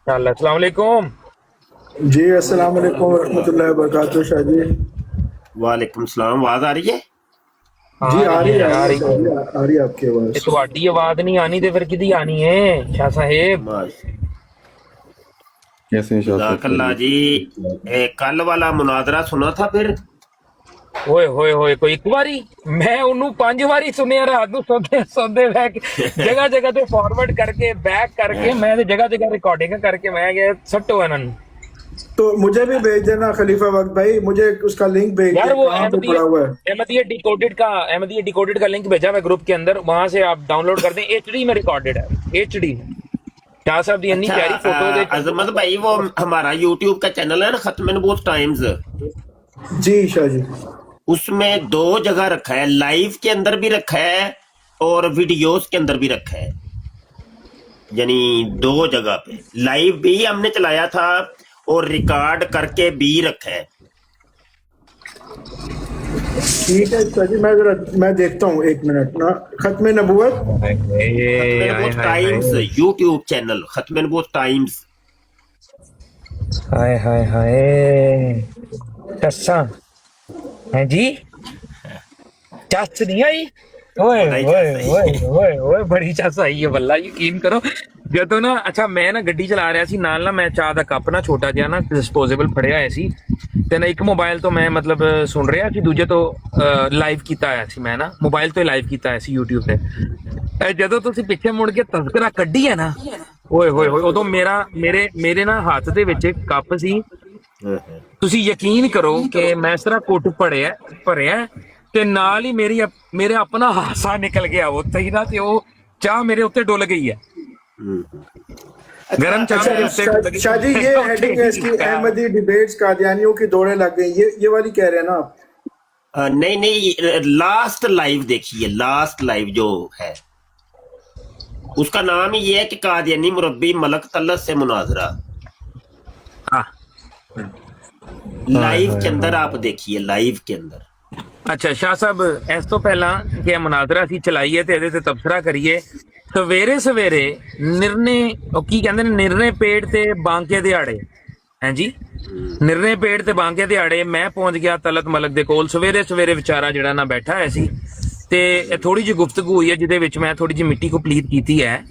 अस्सलाम वालेकुम। जी अस्सलाम वालेकुम रहमतुल्लाहि व बरकातहू। शाह जी वालेकुम सलाम। आवाज आ रही है? जी आ रही है आ आ रही है रही शाह है। जी, आ रही है आपकी ये आवाज। ਤੁਹਾਡੀ आवाज नहीं आनी ਤੇ ਫਿਰ किदी आनी है शाह साहेब। बस कैसे हैं शाह साहब, जज़ाकल्लाह खैरियत जी। से? कल वाला मुनादरा सुना था फिर? ਓਏ ਹੋਏ ਹੋਏ ਕੋਈ ਇੱਕ ਵਾਰੀ ਮੈਂ ਉਹਨੂੰ ਪੰਜ ਵਾਰੀ ਸੁਣਿਆ ਰਾਤ ਨੂੰ ਸੌਂਦੇ ਸੌਂਦੇ ਬਹਿ ਕੇ ਜਗ੍ਹਾ ਜਗ੍ਹਾ ਤੇ ਫਾਰਵਰਡ ਕਰਕੇ ਬੈਕ ਕਰਕੇ ਮੈਂ ਤੇ ਜਗ੍ਹਾ ਜਗ੍ਹਾ ਰਿਕਾਰਡਿੰਗ ਕਰਕੇ ਮੈਂ ਗਿਆ ਸੱਟੋ ਇਹਨਾਂ ਨੂੰ। तो मुझे भी भेज देना खलीफा वक्त भाई, मुझे उसका लिंक भेज यार दें, वो कहाँ पे अहमदिया पड़ा हुआ है। अहमदिया डिकोडेड का लिंक भेजा मैं ग्रुप के अंदर, वहां से आप डाउनलोड कर दें। एचडी में रिकॉर्डेड है, एचडी में। शाह साहब की इतनी अच्छा, प्यारी फोटो अजमत भाई वो हमारा यूट्यूब का चैनल है ना, खत्म नबूवत टाइम्स, जी शाह जी। उसमें दो जगह रखा है, लाइव के अंदर भी रखा है और वीडियोस के अंदर भी रखा है। यानी दो जगह पे लाइव भी हमने चलाया था और रिकॉर्ड करके भी रखा है। ठीक है शाह जी, मैं देखता हूँ, एक मिनट ना। खत्म नबूवत खत्म हाय नबूवत हाय टाइम्स हाय यूट्यूब चैनल, खत्म नबूवत टाइम्स। हाय हाय हाय टस्सा हैं जी, चस नहीं आई। ओए बड़ा ही ओए सही। ओए ओए ओए बड़ी चस आई है बल्ला, ਯਕੀਨ ਕਰੋ। ਜਦੋਂ ਨਾ ਅੱਛਾ ਮੈਂ ਨਾ ਗੱਡੀ ਚਲਾ ਰਿਹਾ ਸੀ, ਨਾਲ ਨਾ ਮੈਂ ਚਾਹ ਦਾ ਕੱਪ ਨਾ ਛੋਟਾ ਜਿਹਾ ਨਾ ਡਿਸਪੋਜ਼ੇਬਲ ਫੜਿਆ ਹੋਇਆ ਸੀ, ਤੇ ਨਾ ਇੱਕ ਮੋਬਾਈਲ ਤੋਂ ਮੈਂ ਮਤਲਬ ਸੁਣ ਰਿਹਾ ਸੀ, ਦੂਜੇ ਤੋਂ ਲਾਈਵ ਕੀਤਾ ਹੋਇਆ ਸੀ। ਮੈਂ ਨਾ ਮੋਬਾਈਲ ਤੋਂ ਹੀ ਲਾਈਵ ਕੀਤਾ ਹੋਇਆ ਸੀ YouTube ਤੇ। ਜਦੋਂ ਤੁਸੀਂ ਪਿੱਛੇ ਮੁੜ ਕੇ ਤਜ਼ਕਰਾ ਕੱਢੀ ਹੈ ਨਾ, ਓਏ ਹੋਏ ਹੋਏ, ਉਦੋਂ ਮੇਰੇ ਨਾ ਹੱਥ ਦੇ ਵਿੱਚ ਇੱਕ ਕੱਪ ਸੀ। ਤੁਸੀਂ ਯਕੀਨ ਕਰੋ ਕਿ ਮੈਂ ਇਸ ਤਰ੍ਹਾਂ ਕੁੱਟ ਭਰਿਆ ਤੇ ਨਾਲ ਹੀ ਮੇਰੇ ਆਪਣਾ ਹਾਸਾ ਨਿਕਲ ਗਿਆ ਉੱਥੇ ਹੀ ਨਾ, ਤੇ ਉਹ ਚਾਹ ਮੇਰੇ ਉੱਤੇ ਡੁੱਲ ਗਈ ਹੈ। अच्छा, ਗਰਮ ਚਾਹ अच्छा ਮੇਰੇ ਉੱਤੇ ਡੁੱਲ ਗਈ शाह जी, ये ਉੱਥੇ हेडिंग है इसकी, अहमदी डिबेट्स कादियानियों की दौड़े लग गई, ये वाली कह रहे हैं ना आप? नहीं नहीं, लास्ट लाइव देखिए, लास्ट लाइव जो है उसका नाम ही ये है कि कादियानी मुरब्बी मलक तलत से मुनाजरा। लाइव के अंदर आप देखिए, लाइव के अंदर। ਅੱਛਾ ਸ਼ਾਹ ਸਾਹਿਬ, ਇਸ ਤੋਂ ਪਹਿਲਾਂ ਕਿ ਇਹ ਮੁਨਾਜ਼ਰਾ ਅਸੀਂ ਚਲਾਈਏ ਤੇ ਇਹਦੇ ਤੇ ਤਬਸਰਾ ਕਰੀਏ, ਸਵੇਰੇ ਸਵੇਰੇ ਨਿਰਨੇ ਉਹ ਕੀ ਕਹਿੰਦੇ ਨੇ, ਨਿਰਨੇ ਪੇੜ ਤੇ ਬਾਂਕੇ ਦਿਹਾੜੇ ਹੈ ਜੀ, ਨਿਰਨੇ ਪੇੜ ਤੇ ਬਾਂਕੇ ਦਿਹਾੜੇ ਮੈਂ ਪਹੁੰਚ ਗਿਆ ਤਲਤ ਮਲਕ ਦੇ ਕੋਲ ਸਵੇਰੇ ਸਵੇਰੇ। ਵਿਚਾਰਾ ਜਿਹੜਾ ਨਾ ਬੈਠਾ ਹੋਇਆ ਸੀ, ਤੇ ਇਹ ਥੋੜੀ ਜਿਹੀ ਗੁਫ਼ਤਗੂ ਹੋਈ ਹੈ ਜਿਹਦੇ ਵਿੱਚ ਮੈਂ ਥੋੜੀ ਜਿਹੀ ਮਿੱਟੀ ਕੋ ਪਲੀਤ ਕੀਤੀ ਹੈ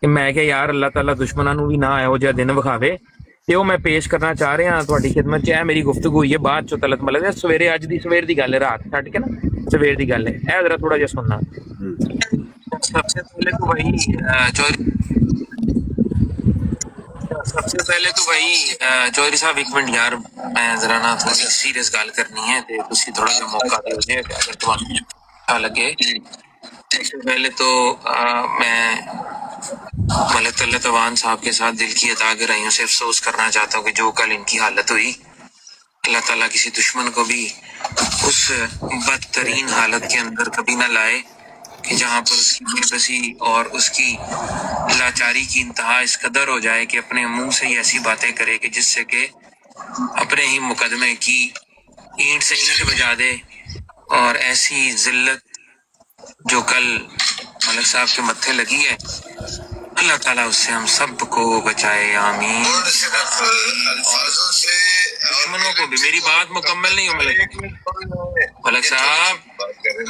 ਕਿ ਮੈਂ ਕਿਹਾ ਯਾਰ ਅੱਲਾਹ ਤਾਲਾ ਦੁਸ਼ਮਣਾਂ ਨੂੰ ਵੀ ਨਾ ਇਹੋ ਜਿਹਾ ਦਿਨ ਵਿਖਾਵੇ, ਤੇ ਉਹ ਮੈਂ ਪੇਸ਼ ਕਰਨਾ ਚਾਹ ਰਿਹਾ ਤੁਹਾਡੀ ਖਿਦਮਤ 'ਚ। ਇਹ ਮੇਰੀ ਗੁਫ਼ਤਗੂ ਹੋਈ ਹੈ ਬਾਅਦ ਚੋਂ ਤਲਤ ਮਲਕ ਦੇ, ਸਵੇਰੇ ਅੱਜ ਦੀ ਸਵੇਰ ਦੀ ਗੱਲ ਹੈ, ਰਾਤ ਛੱਡ ਕੇ ਨਾ ਸਵੇਰ ਦੀ ਗੱਲ ਹੈ। ਇਹ ਜ਼ਰਾ ਥੋੜਾ ਜਿਹਾ ਸੁਣਨਾ। सबसे पहले तो वही चौधरी साहब एक मिनट यार, मैं जरा ना थोड़ी सीरियस गल करनी है ते तुसी थोड़ा सा मौका दो जे अगर तुहानू अच्छा लगे। सबसे पहले तो मैं मलक तल्लत अवान साहब के साथ दिल की अता गहराइयों से अफसोस करना चाहता हूँ कि जो कल इनकी हालत हुई, अल्लाह ताला किसी दुश्मन को भी उस बदतरीन हालत के अंदर कभी ना लाए कि जहाँ पर उसकी बेबसी और उसकी लाचारी की इंतहा इस कदर हो जाए कि अपने मुंह से ही ऐसी बातें करे कि जिससे कि अपने ही मुकदमे की ईंट से ईंट बजा दे। और ऐसी जिल्लत जो कल मलक साहब के मत्थे लगी है, अल्लाह ताला उससे हम सब को बचाए, आमीन। दुश्मनों को भी, मेरी बात मुकम्मल नहीं हुई मलक साहब, मेरी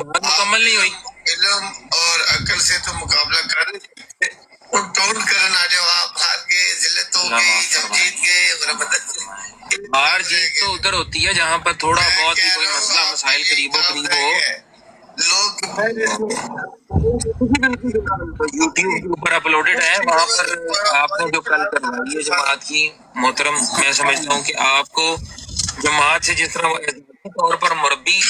बात मुकम्मल नहीं हुई। इल्म और अकल से तो मुकाबला कर और टोन करना, जो आप हार के जिल्लत हो गई, जब जीत गए हार जीत तो उधर होती है जहाँ पर थोड़ा बहुत ही कोई मसला मसाइल करीबो करीब हो। लोग यूट्यूब के ऊपर अपलोडेड है, वहाँ पर आपने जो कल करवाई है जमात की मोहतरम, मैं समझता हूँ कि आपको जमात से जिस तरह तौर पर मुरब्बी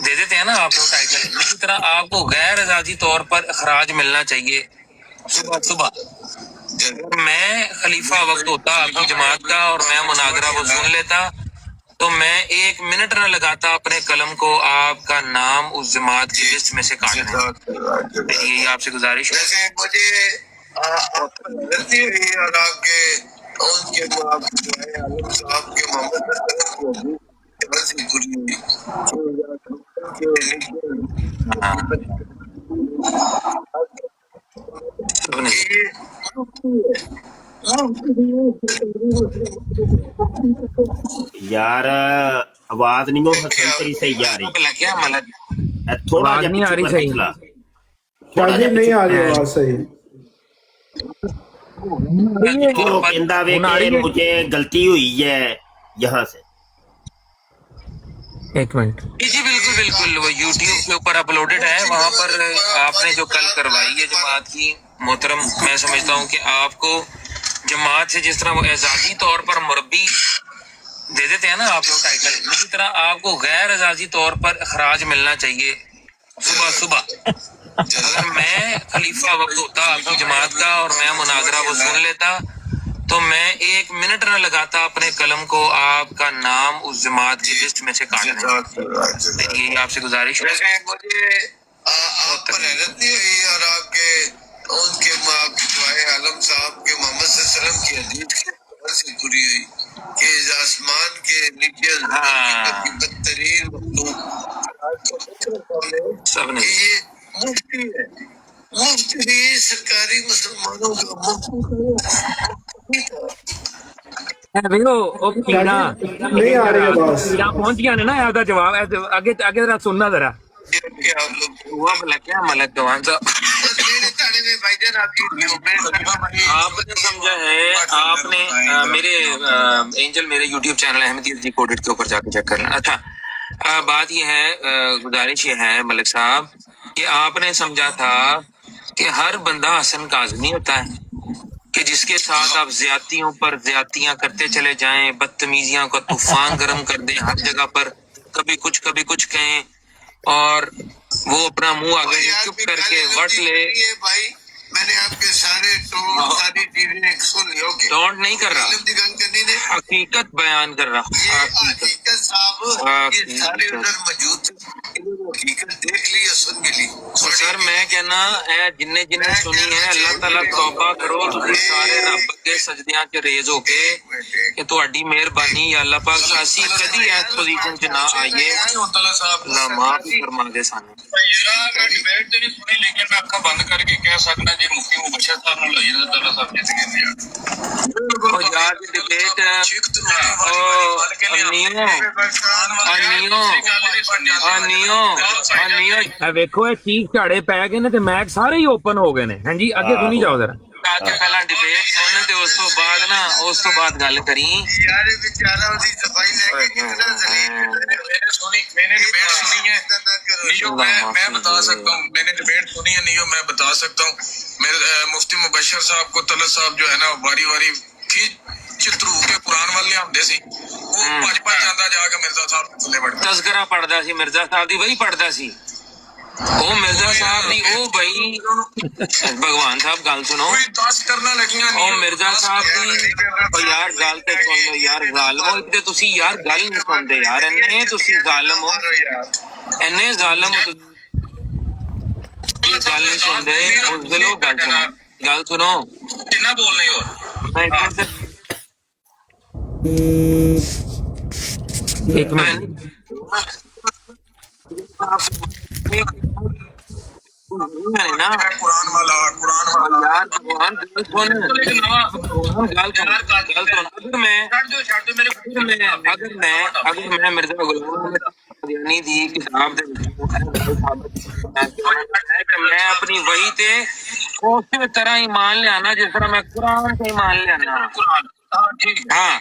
दे देते हैं ना आप लोग टाइटल, इसी तरह आपको गैर आजादी तौर पर अखराज मिलना चाहिए सुबह सुबह। मैं खलीफा वक्त होता आपकी जमात का और मैं मुनाजरा को सुन लेता, तो मैं एक मिनट न लगाता अपने कलम को आपका नाम उस जमात की लिस्ट में से काटने। यही आपसे गुजारिश है। जैसे मुझे गलती हुई और आपके उनके जो है आलम साहब के मोहम्मद से पूरी यार आवाज नहीं हो हसन तेरी सही आ रही क्या मतलब थोड़ा आवाज जा नहीं आ रही पीछे सही। निकला शाजी नहीं आ रही आवाज सही। वो कहता वे ਹੁਣ ਆ ਰਹੀ कि है? मुझे गलती हुई है यहाँ से एक मिनट। जी बिल्कुल बिल्कुल, वो YouTube के ऊपर अपलोडेड है, वहां पर आपने जो कल करवाई है जमात की मोहतरम, मैं समझता हूँ कि आपको जमात से जिस तरह वो एजाजी तौर पर मुरब्बी दे देते हैं ना आप लोग टाइटल, इसी तरह आपको गैर एजाजी तौर पर अखराज मिलना चाहिए सुबह सुबह। अगर मैं खलीफा वक्त होता आपकी जमात का और मैं मुनाजरा वो सुन लेता तो मैं 1 मिनट न लगाता अपने कलम को आपका नाम उस जमात की लिस्ट में से काटने। ये आपसे गुजारिश है। मुझे आप पर हैरत नहीं हुई और आपके उनके आपकी दुआए आलम साहब के मोहम्मद सल्लल्लाहु अलैहि वसल्लम की हदीस के खबर से जुड़ी हुई कि इस आसमान के नीचे की बदतरीन मखलूक सबने ये मुफ्ती है, मुफ्ती भी सरकारी मुसलमानों का मुफ्ती ਵੇ ਉਹ ਕੀੜਾ नहीं आ रही आवाज। ਕੀੜਾ ਪਹੁੰਚ ਗਿਆ ਨੇ ਨਾ ਆਪਦਾ ਜਵਾਬ ਅੱਗੇ ਅੱਗੇ जरा सुनना जरा। कि आप लोग हुआ भला क्या मलक गवान साहब, मेरे ताने में भाईजान आपकी आपने समझा है, आपने मेरे एंजल मेरे YouTube चैनल अहमदियत डिकोडेड के ऊपर जाके चेक करना। अच्छा बात ये है, गुजारिश ये है मलिक साहब कि आपने समझा था कि हर बंदा हसन काज़मी होता है कि जिसके साथ आप ज्यादतियों पर ज्यादतियां करते चले जाएं, बदतमीजियां का तूफान गर्म कर दें हर जगह पर, कभी कुछ कहें और वो अपना मुंह आगे चुप करके वट ले। भाई मैंने आपके सारे टोन सारी चीजें सुन ली। ओके डोंट नहीं कर रहा, इल्म दी गल करनी ने हकीकत बयान कर रहा, ये हकीकत। हकीकत साहब ये सारे उधर मौजूद थे, हकीकत देख ली या सुन भी ली। तो सर मैं कहना है जिन्ने जिन्ने सुनी है अल्लाह ताला तौबा करो तुसी सारे रब के सजदियां च रेज होके कि ਤੁਹਾਡੀ ਮਿਹਰਬਾਨੀ या अल्लाह पाक सासी कदी इस पोजीशन च ना आइए, अल्लाह माफ फरमा दे सानू। डिबेट ਤੇ ਨਹੀਂ ਸੁਣੀ ਲੇਕਿਨ ਮੈਂ ਅੱਖਾਂ ਬੰਦ ਕਰਕੇ ਕਹਿ ਸਕਦਾ ਜੇ ਮੁਫਤੀ ਮੁਬਸ਼ਰ ਸਾਹਿਬ ਨੂੰ ਲਈ ਤਾਂ ਅੱਲਾਹ ਸਾਹਿਬ ਜਿੱਤ ਗਏ ਯਾਰ। ਉਹ ਯਾਰ ਦੀ ਡਿਬੇਟ ਅਨੀਓ ਇਹ ਵੇਖੋ ਇਹ ਚੀਕ ਝਾੜੇ ਪੈ ਗਏ ਨੇ ਤੇ ਮੈਚ ਸਾਰੇ ਹੀ ਓਪਨ ਹੋ ਗਏ ਨੇ। ਹਾਂਜੀ ਅੱਗੇ ਸੁਣੀ ਜਾਓ ਜਰਾ। ਕੇ ਪਹਿਲਾਂ ਡਿਬੇਟ ਸੁਣ ਤੇ ਉਸ ਤੋਂ ਬਾਅਦ ਗੱਲ ਕਰੀ। ਯਾਰ ਇਹ ਵਿਚਾਰਾ ਉਹਦੀ ਸਫਾਈ ਲੈ ਕੇ ਕਿਤਨਾ ਜ਼ਲੀਲ मैंने डिबेट सुनी है नियो, मैं बता सकता हूँ, मैंने डिबेट सुनी है नियो, मैं बता सकता हूँ। मेरे मुफ्ती मुबशर साहब को तलत साहब जो है ना बारी बारी चित्रू के कुरान वाले आते सी वो भज भज जाता जाके मिर्जा साहब थल्ले वड़ ਤਜ਼ਕਰਾ ਪੜਦਾ ਸੀ ਮਿਰਜ਼ਾ ਸਾਹਿਬ ਦੀ, ਵਹੀ ਪੜਦਾ ਸੀ ਉਹ ਮਿਰਜ਼ਾ ਸਾਹਿਬ ਦੀ। ਉਹ ਬਈ ਭਗਵਾਨ ਸਾਹਿਬ ਗੱਲ ਸੁਣੋ, कोई 10 करना लगियां ਉਹ ਮਿਰਜ਼ਾ ਸਾਹਿਬ ਦੀ। ਉਹ ਯਾਰ ਗੱਲ ਤੇ ਸੁਣ ਲਓ ਯਾਰ, ਜ਼ਾਲਮੋ ਇੱਕ ਤੇ ਤੁਸੀਂ ਯਾਰ ਗੱਲ ਨਹੀਂ ਸੁਣਦੇ ਯਾਰ, ਇੰਨੇ ਤੁਸੀਂ ਜ਼ਾਲਮ ਹੋ, ਇੰਨੇ ਜ਼ਾਲਮ ਹੋ ਤੁਸੀਂ, ਗੱਲ ਨਹੀਂ ਸੁਣਦੇ। ਉਸ ਦਿਲੋਂ ਗੱਲ ਸੁਣੋ कितना बोल रही हो ਮੈਂ ਇੱਕ ਮਿੰਟ एक मिनट। ना कुरान वाला यार भगवान गल सुन, गल सुन। अगर मैं मिर्जा गुलाम कादियानी दी किताब दे मैं अपनी वही ते उस तरह ईमान लियाना जिस तरह मैं कुरान से ईमान लियाना। हाँ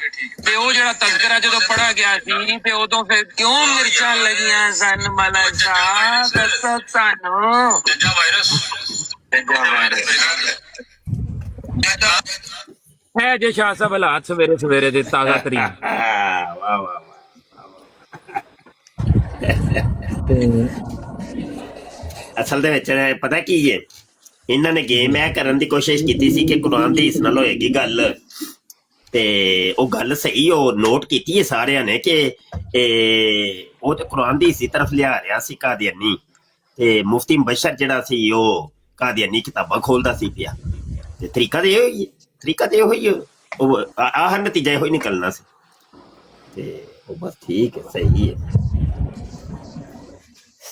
ਤੇ ਉਹ ਜਿਹੜਾ ਤਜ਼ਕਰਾ ਜਦੋਂ ਪੜਾ ਗਿਆ ਸੀ ਤੇ ਉਦੋਂ ਫਿਰ ਕਿਉਂ ਮਿਰਚਾਂ ਲੱਗੀਆਂ ਸਨ ਮਲਕ ਸਾਹਿਬ, ਦੱਸੋ ਸਾਨੂੰ। जज्जा वायरस ਹੈ ਜੇ ਸ਼ਾਹ ਸਾਹਿਬ ਹਾਲਾਤ ਸਵੇਰੇ ਸਵੇਰੇ ਦੇ ਤਾਜ਼ਾ ਤਰੀਨ। ਵਾਹ ਵਾਹ ਅਸਲ ਦੇ ਵਿੱਚ ਪਤਾ ਕੀ ਹੈ, ਇਹਨਾਂ ਨੇ ਗੇਮ ਇਹ ਕਰਨ ਦੀ ਕੋਸ਼ਿਸ਼ ਕੀਤੀ ਸੀ ਕਿ ਕੁਰਾਨ ਦੀ ਇਸ ਨਾਲ ਹੋਏਗੀ ਗੱਲ, ਤੇ ਉਹ ਗੱਲ ਸਹੀ ਉਹ ਨੋਟ ਕੀਤੀ ਹੈ ਸਾਰਿਆਂ ਨੇ ਕਿ ਉਹ ਤੇ ਕੁਰਾਨ ਦੀ ਇਸੇ ਤਰਫ ਲਿਆ ਰਿਹਾ ਸੀ ਕਾਦੀਆਨੀ, ਤੇ ਮੁਫਤੀ ਮੁਬਸ਼ਰ ਜਿਹੜਾ ਸੀ ਉਹ ਕਾਦੀਆਨੀ ਕਿਤਾਬਾਂ ਖੋਲਦਾ ਸੀ ਪਿਆ, ਤੇ ਤਰੀਕਾ ਤੇ ਇਹੋ ਹੀ ਉਹ ਆਹ ਨਤੀਜਾ ਇਹੋ ਹੀ ਨਿਕਲਣਾ ਸੀ, ਤੇ ਉਹ ਬਸ ਠੀਕ ਹੈ, ਸਹੀ ਹੈ।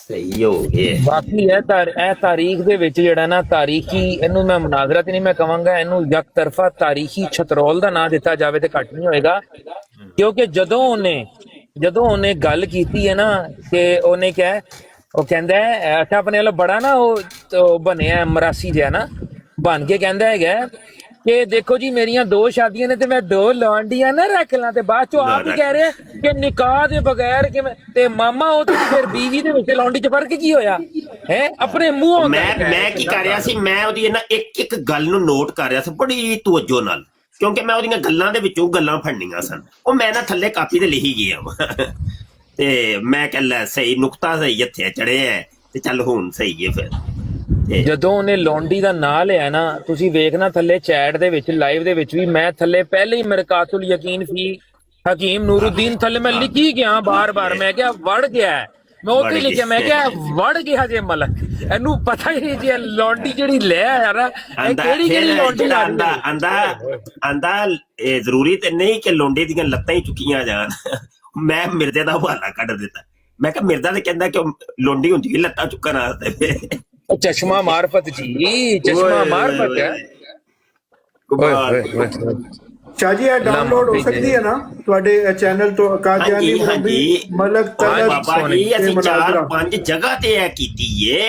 ਸਹੀ ਹੋ ਗਏ। ਬਾਕੀ ਇਹ ਤਾਰੀਖ ਦੇ ਵਿੱਚ ਜਿਹੜਾ ਨਾ ਤਾਰੀਖੀ, ਇਹਨੂੰ ਮੈਂ ਮੁਨਾਜ਼ਰਾ ਤੇ ਨਹੀਂ ਮੈਂ ਕਵਾਂਗਾ, ਇਹਨੂੰ ਇੱਕ ਤਰਫਾ ਤਾਰੀਖੀ ਛਤਰੋਲ ਦਾ ਨਾਂ ਦਿੱਤਾ ਜਾਵੇ ਤੇ ਘੱਟ ਨਹੀਂ ਹੋਏਗਾ। ਕਿਉਂਕਿ ਜਦੋਂ ਉਹਨੇ ਗੱਲ ਕੀਤੀ ਹੈ ਨਾ ਕਿ ਉਹਨੇ ਕਿਹਾ, ਉਹ ਕਹਿੰਦਾ ਹੈ ਅੱਛਾ ਆਪਣੇ ਵੱਲੋਂ ਬੜਾ ਨਾ ਉਹ ਬਣਿਆ ਮਰਾਸੀ ਜਿਹਾ ਨਾ ਬਣ ਕੇ ਕਹਿੰਦਾ ਹੈਗਾ ਕਿ ਦੇਖੋ ਜੀ ਮੇਰੀਆਂ 2 ਸ਼ਾਦੀਆਂ ਨੇ ਤੇ ਮੈਂ 2 ਲੌਂਡੀਆਂ ਨਾ ਰੱਖ ਲਾਂ, ਤੇ ਬਾਅਦ ਚੋਂ ਆਪ ਹੀ ਕਹਿ ਰਿਹਾ ਕਿ ਨਿਕਾਹ ਦੇ ਬਗੈਰ ਕਿਵੇਂ, ਤੇ ਮਾਮਾ ਉਹ ਤੇ ਫਿਰ ਬੀਵੀ ਦੇ ਵਿੱਚ ਲੌਂਡੀ ਚ ਫਰਕ ਕੀ ਹੋਇਆ ਹੈ? ਆਪਣੇ ਮੂੰਹੋਂ ਮੈਂ ਕੀ ਕਰ ਰਿਹਾ ਸੀ, ਮੈਂ ਉਹਦੀ ਨਾ ਇੱਕ ਗੱਲ ਨੂੰ ਨੋਟ ਕਰ ਰਿਹਾ ਸੀ ਬੜੀ ਤਵੱਜੋ ਨਾਲ, ਕਿਉਂਕਿ ਮੈਂ ਉਹਦੀਆਂ ਗੱਲਾਂ ਦੇ ਵਿੱਚੋਂ ਗੱਲਾਂ ਫੜਨੀਆਂ ਸਨ। ਉਹ ਮੈਂ ਨਾ ਥੱਲੇ ਕਾਪੀ ਤੇ ਲਿਖੀ ਗਿਆ ਵਾ ਤੇ ਮੈਂ ਕਹਿ ਲੈ ਸਹੀ ਨੁਕਤਾ ਸਹੀ ਇੱਥੇ ਚੜਿਆ ਤੇ ਚੱਲ ਹੁਣ ਸਹੀ ਹੈ। ਫਿਰ ਜਦੋਂ ਉਹਨੇ ਲੌਂਡੀ ਦਾ ਨਾਂ ਲਿਆ ਨਾ, ਤੁਸੀਂ ਵੇਖਣਾ ਥੱਲੇ ਚੈਟ ਦੇ ਵਿੱਚ ਲਾਈਵ ਦੇ ਵਿੱਚ ਵੀ ਮੈਂ ਥੱਲੇ ਪਹਿਲੇ ਹੀ ਮਰਕਾਤੁਲ ਯਕੀਨ ਫੀ ਹਕੀਮ ਨੂਰੁद्दीन ਥੱਲੇ ਮੈਂ ਲਿਖੀ ਗਿਆ ਬਾਰ-ਬਾਰ, ਮੈਂ ਕਿਹਾ ਵੜ ਗਿਆ, ਮੈਂ ਉੱਥੇ ਲਿਖਿਆ, ਮੈਂ ਕਿਹਾ ਵੜ ਗਿਆ ਜੇ ਮਲਕ, ਇਹਨੂੰ ਪਤਾ ਹੀ ਨਹੀਂ ਜੇ ਲੌਂਡੀ ਜਿਹੜੀ ਲੈ ਆਇਆ ਨਾ ਇਹ ਕਿਹੜੀ ਲੌਂਡੀ ਆਂਦਾ ਇਹ ਜ਼ਰੂਰੀ ਤੇ ਨਹੀਂ ਕਿ ਲੌਂਡੇ ਦੀਆਂ ਲੱਤਾਂ ਹੀ ਚੁੱਕੀਆਂ ਜਾਣ। ਮੈਂ ਮਿਰਜ਼ੇ ਦਾ ਹਵਾਲਾ ਕੱਢ ਦਿੱਤਾ, ਮੈਂ ਕਿਹਾ ਮਿਰਜ਼ਾ ਤੇ ਕਹਿੰਦਾ ਕਿ ਲੌਂਡੀ ਹੁੰਦੀ ਲੱਤਾਂ ਚੁੱਕਣ ਵਾਸਤੇ। ਚਸ਼ਮਾ ਮਾਰਫਤ ਜੀ, ਚਸ਼ਮਾ ਮਾਰਫਤ ਹੈ। शाह जी ये डाउनलोड हो सकती है ना ਤੁਹਾਡੇ ਚੈਨਲ ਤੋਂ ਕਾਦੀਆਨੀ ਮਲਕ ਤਲਤ ਬਾਬਾ ਜੀ ਅਸੀਂ 4-5 ਜਗ੍ਹਾ ਤੇ ਇਹ ਕੀਤੀ ਏ,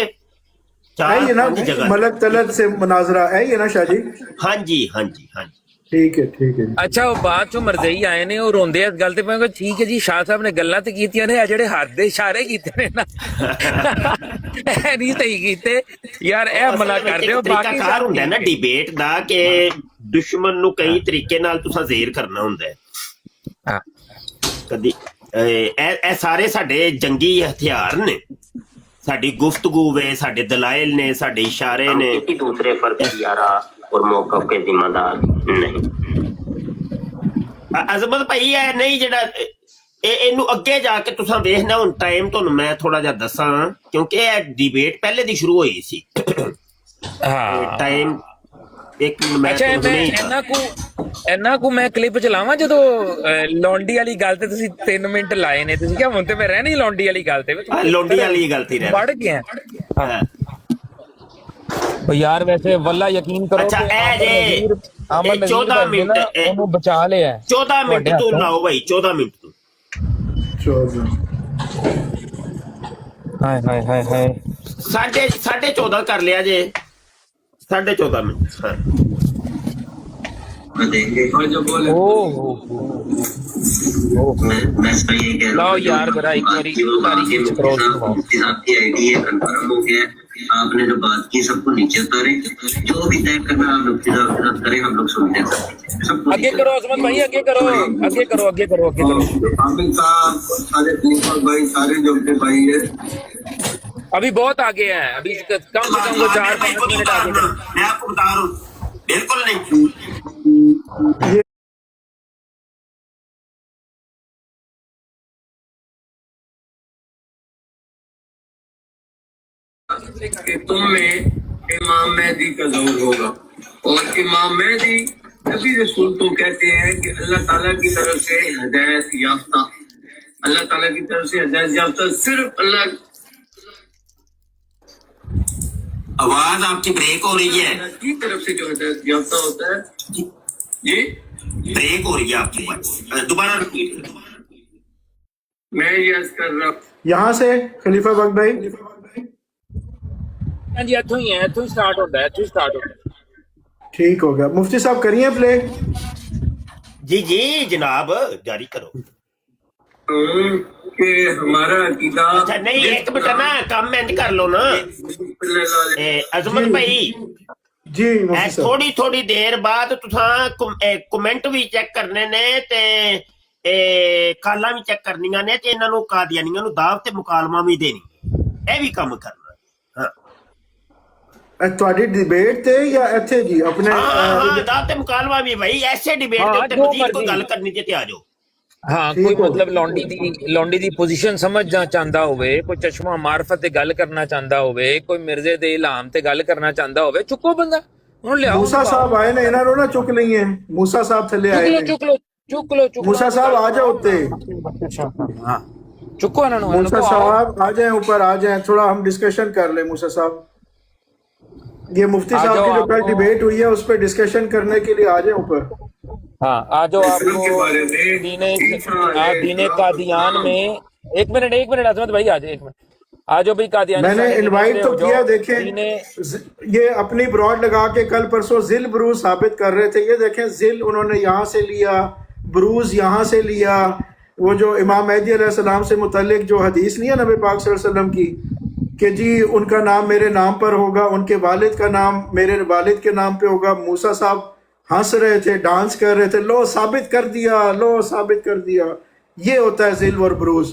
4-5 ਜਗ੍ਹਾ ਮਲਕ ਤਲਤ ਸੇ ਮੁਨਾਜ਼ਰਾ ਹੈ ਇਹ ਨਾ ਸ਼ਾਹ ਜੀ? ਹਾਂਜੀ ਹਾਂਜੀ ਹਾਂਜੀ ਠੀਕ ਹੈ। ਅੱਛਾ ਉਹ ਬਾਅਦ ਚੋਂ ਮਰਜ਼ਈ ਆਏ ਨੇ, ਉਹ ਰੋਂਦੇ ਇਸ ਗੱਲ ਤੇ, ਮੈਂ ਕਿਹਾ ਠੀਕ ਹੈ ਜੀ ਸ਼ਾਹ ਸਾਹਿਬ ਨੇ ਗੱਲਾਂ ਤੇ ਕੀਤੀਆਂ ਨੇ, ਆ ਜਿਹੜੇ ਹੱਥ ਦੇ ਇਸ਼ਾਰੇ ਕੀਤੇ ਨੇ ਨਾ ਇਹ ਨਹੀਂ ਸਹੀ ਕੀਤੇ ਯਾਰ, ਇਹ ਮਨਾ ਕਰਦੇ ਹੋ। ਬਾਕੀ ਕਾਰ ਹੁੰਦਾ ਨਾ ਡਿਬੇਟ ਦਾ ਕਿ ਦੁਸ਼ਮਣ ਨੂੰ ਕਈ ਤਰੀਕੇ ਨਾਲ ਤੁਸੀਂ ਜ਼ੇਰ ਕਰਨਾ ਹੁੰਦਾ ਹੈ। ਕਦੀ ਇਹ ਸਾਰੇ ਸਾਡੇ ਜੰਗੀ ਹਥਿਆਰ ਨੇ, ਸਾਡੀ ਗੁਫ਼ਤਗੂ ਵੇ, ਸਾਡੇ ਦਲਾਇਲ ਨੇ, ਸਾਡੇ ਇਸ਼ਾਰੇ ਨੇ। ਦੂਸਰੇ ਫਰਕ ਯਾਰਾ और मौका के जिम्मेदार नहीं अजमत भाई है नहीं जेड़ा ਇਹਨੂੰ ਅੱਗੇ ਜਾ ਕੇ ਤੁਸੀਂ ਵੇਖਣਾ। ਹੁਣ ਟਾਈਮ ਤੁਹਾਨੂੰ ਮੈਂ ਥੋੜਾ ਜਿਹਾ ਦੱਸਾਂ ਕਿਉਂਕਿ ਇਹ ਡਿਬੇਟ ਪਹਿਲੇ ਦੀ ਸ਼ੁਰੂ ਹੋਈ ਸੀ। ਹਾਂ ਟਾਈਮ ਇੱਕ ਮੈਂ ਇਹਨਾਂ ਕੋ ਮੈਂ ਕਲਿੱਪ ਚਲਾਵਾਂ ਜਦੋਂ ਲੌਂਡੀ ਵਾਲੀ ਗੱਲ ਤੇ ਤੁਸੀਂ 3 ਮਿੰਟ ਲਾਏ ਨੇ, ਤੁਸੀਂ ਕਿਹਾ ਹੁਣ ਤੇ ਮੈਂ ਰਹਿਣੀ ਲੌਂਡੀ ਵਾਲੀ ਗੱਲ ਤੇ, ਲੌਂਡੀ ਵਾਲੀ ਗੱਲ ਤੇ ਪੜ ਗਿਆ। यार वैसे वल्ला यकीन करो। अच्छा ए जे 14 मिनट ਉਹਨੂੰ ਬਚਾ ਲਿਆ। 14 ਮਿੰਟ ਤੂੰ ਲਾਓ ਭਾਈ, 14 ਮਿੰਟ ਤੂੰ। 14 ਹਾਏ 14.5 ਕਰ ਲਿਆ ਜੇ, 14.5 ਮਿੰਟ। ਹਾਂ लाओ यार जरा एक बारी आपने जो बात की सबको नीचे उतारे, जो भी तय करना हम लोग करें, हम लोग सुनते हैं। आगे करो अजमत भाई, आगे करो। आमिर साहब, सारे भाई, सारे जो भाई है अभी बहुत आगे हैं, अभी कम से कम 4-5 मिनट आगे। मैं आपको बता रहा हूँ बिल्कुल नहीं। कि तुम में इमाम मेहदी का ज़हूर होगा, और इमाम मेहदी नबी रसूल तो कहते हैं कि अल्लाह ताला की तरफ से हिदायत याफ्ता, अल्लाह ताला की तरफ से हिदायत याफ्ता सिर्फ अल्लाह। आवाज आपकी ब्रेक हो रही है, की तरफ से जो हिदायत याफ्ता होता है जी ब्रेक हो रही है आपकी बात, दोबारा रिपीट। मैं ये अर्ज कर रहा हूँ यहाँ से खलीफा बख्श भाई। हाँ जी इत्थों ही है, इत्थों ही स्टार्ट होता है, ठीक हो गया। मुफ्ती साहब करिए प्ले। जी जी जनाब जारी करो। कि हमारा अकीदा। अच्छा नहीं एक मिनट ना काम एंड कर लो ना अजमत भाई जी। थोड़ी थोड़ी देर बाद तुसां कमेंट भी चेक करने ने ते काला भी चेक करनियां ने ते इन्हां नूं कादियानियां नूं दावत ते मुकालमा भी देनी, ਇਹ ਵੀ ਕੰਮ ਕਰਨਾ। ਤੁਹਾਡੀ ਡਿਬੇਟ ਤੇ ਜਾਂ ਇੱਥੇ ਜੀ ਆਪਣੇ ਦਾਵਤ ਤੇ ਮੁਕਾਲਮਾ ਵੀ ਭਾਈ ਐਸੇ ਡਿਬੇਟ ਦੇ ਉੱਤੇ ਮਜ਼ੀਦ ਕੋਈ ਗੱਲ ਕਰਨੀ ਤੇ ਆ ਜਾਓ। ਹਾਂ ਕੋਈ ਮਤਲਬ ਲੌਂਡੀ ਦੀ ਪੋਜੀਸ਼ਨ ਸਮਝਣਾ ਚਾਹੁੰਦਾ ਹੋਵੇ, ਕੋਈ ਚਸ਼ਮਾ ਮਾਰਫਤ ਤੇ ਗੱਲ ਕਰਨਾ ਚਾਹੁੰਦਾ ਹੋਵੇ, ਕੋਈ ਮਿਰਜ਼ੇ ਦੇ ਇਲਾਮ ਤੇ ਗੱਲ ਕਰਨਾ ਚਾਹੁੰਦਾ ਹੋਵੇ, ਚੁੱਕੋ ਬੰਦਾ ਹੁਣ ਲਿਆਓ। ਮੂਸਾ ਸਾਹਿਬ ਆਏ ਨੇ, ਇਹਨਾਂ ਨੂੰ ਨਾ ਚੁੱਕ ਲਈਏ। ਮੂਸਾ ਸਾਹਿਬ ਥੱਲੇ ਆਏ ਨੇ, ਚੁੱਕ ਲੋ। ਮੂਸਾ ਸਾਹਿਬ ਆ ਜਾਓ ਉੱਤੇ। ਹਾਂ चुको इन्होंने मूसा साहब आ जाएं, ऊपर आ जाएं, थोड़ा हम डिस्कशन कर लें। मूसा साहब, ये मुफ्ती आ साहब जाओ की जो कल आपको। डिबेट हुई है उस पर डिस्कशन करने के लिए आ जाएं ऊपर। हाँ आ जाओ इस्लाम के बारे आपको में दीने कादियान में। एक मिनट अजमत भाई आ जाए, एक मिनट आ जाओ भाई। कादियानी मैंने सारे इनवाइट दीने तो हो जाओ। किया, देखें ये अपनी ब्रॉड लगा के कल परसों जिल ब्रूज साबित कर रहे थे। ये देखें जिल उन्होंने यहाँ से लिया, ब्रूज यहाँ से लिया। वो जो इमाम मेहदी अलैहिस्सलाम से मुतल्लिक जो हदीस नहीं है नबी पाक सल्लल्लाहु अलैहि वसल्लम की कि जी उनका नाम मेरे नाम पर होगा, उनके वालिद का नाम मेरे वालिद के नाम पे होगा। मूसा साहब हंस रहे थे, डांस कर रहे थे, लो साबित कर दिया, लो साबित कर दिया। ये होता है जिल और ब्रूज।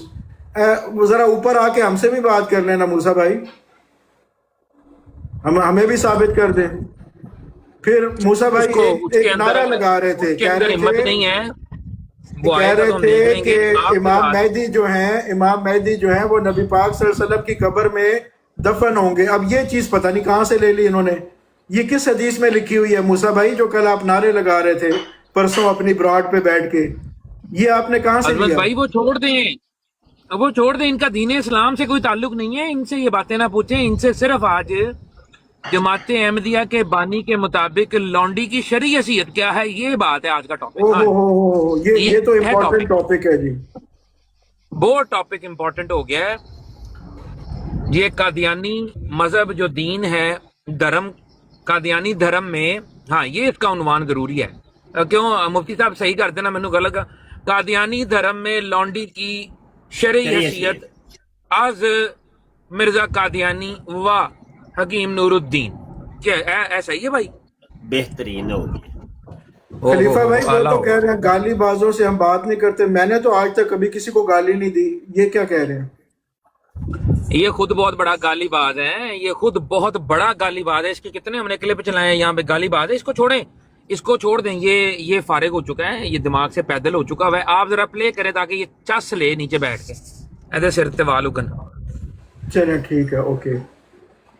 जरा ऊपर आके हमसे भी बात कर लेना मूसा भाई, हमें भी साबित कर दें। फिर मूसा भाई एक नारा लगा रहे थे, कह रहे हिम्मत थे, नहीं है वो कह आएगा रहे तो हम देख थे लेंगे। कि आपके इमाम बाद- मेहदी जो हैं वो नबी पाक सल्लल्लाहु अलैहि वसल्लम की कब्र में दफन होंगे। अब ये चीज पता नहीं कहाँ से ले ली इन्होंने, ये किस हदीस में लिखी हुई है मूसा भाई, जो कल आप नारे लगा रहे थे परसों अपनी ब्रॉड पे बैठ के, ये आपने कहाँ से अजमत लिया? भाई वो छोड़ दें, वो छोड़ दें, इनका दीन इस्लाम से कोई ताल्लुक नहीं है, इनसे ये बातें ना पूछें। इनसे सिर्फ आज जमात अहमदिया के बानी के मुताबिक लौंडी की शरई हैसियत क्या है, ये बात है आज का टॉपिक। हाँ, हो ये तो है इम्पोर्टेंट टॉपिक है जी। बहुत टॉपिक इंपॉर्टेंट हो गया है। ये कादियानी मजहब जो दीन है, धर्म, कादियानी धर्म में, हाँ ये इसका उन्वान जरूरी है। क्यों मुफ्ती साहब सही कर देना मैनू गलत। कादियानी धर्म में लौंडी की शरई हैसियत आज मिर्जा कादियानी व हकीम नूरुद्दीन, क्या ऐसा ही है भाई? बेहतरीन हो गया। खलीफा भाई वो तो कह रहे हैं गाली बाजों से हम बात नहीं करते, मैंने तो आज तक कभी किसी को गाली नहीं दी, ये क्या कह रहे हैं? ये खुद बहुत बड़ा गालीबाज है, ये खुद बहुत बड़ा गालीबाज है। इसके कितने हमने क्लिप चलाए हैं यहाँ पे, गालीबाज है। इसको छोड़ें, इसको छोड़ दें, ये फारिग हो चुका है, ये दिमाग से पैदल हो चुका है। आप जरा प्ले करें ताकि ये चस ले नीचे बैठ के, ऐसे सिर ते वाल उगन। चलें ठीक है, ओके।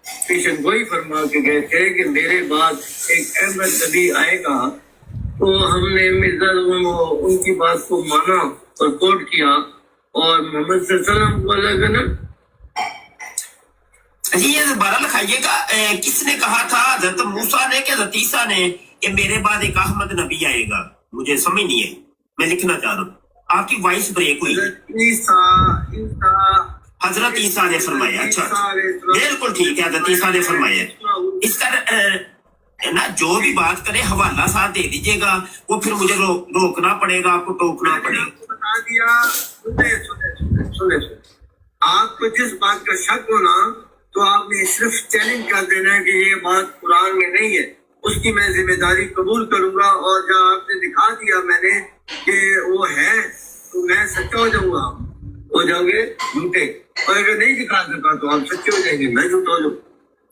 पेशन वही फरमा के गए थे कि मेरे बाद एक अहमद नबी आएगा, तो हमने मिर्जा उनकी बात को माना और कोट किया और मोहम्मद सल्लल्लाहु अलैहि वसल्लम को अलग ना। जी ये दोबारा लिखाइएगा, किसने कहा था, हजरत मूसा ने कि हजरत ईसा ने, कि मेरे बाद एक अहमद नबी आएगा? मुझे समझ नहीं है, मैं लिखना चाह रहा हूँ। आपकी वॉइस ब्रेक हुई। हजरत ईसा ने फरमाया। अच्छा बिल्कुल ठीक है, हजरत ईसा ने फरमाया। इसका ना जो भी बात करे हवाला साथ दे दीजिएगा, वो फिर मुझे रोकना पड़ेगा, आपको टोकना पड़ेगा। बता दिया। सुने आपको जिस बात का शक हो ना, तो आपने सिर्फ चैलेंज कर देना है कि ये बात कुरान में नहीं है, उसकी मैं जिम्मेदारी कबूल करूंगा। और जब आपने दिखा दिया मैंने कि वो है, तो मैं सच्चा हो जाऊंगा, हो जाओगे झूठे। और अगर नहीं दिखा सका तो आप सच्चे हो जाएंगे, मैं झूठा हो जाऊँ।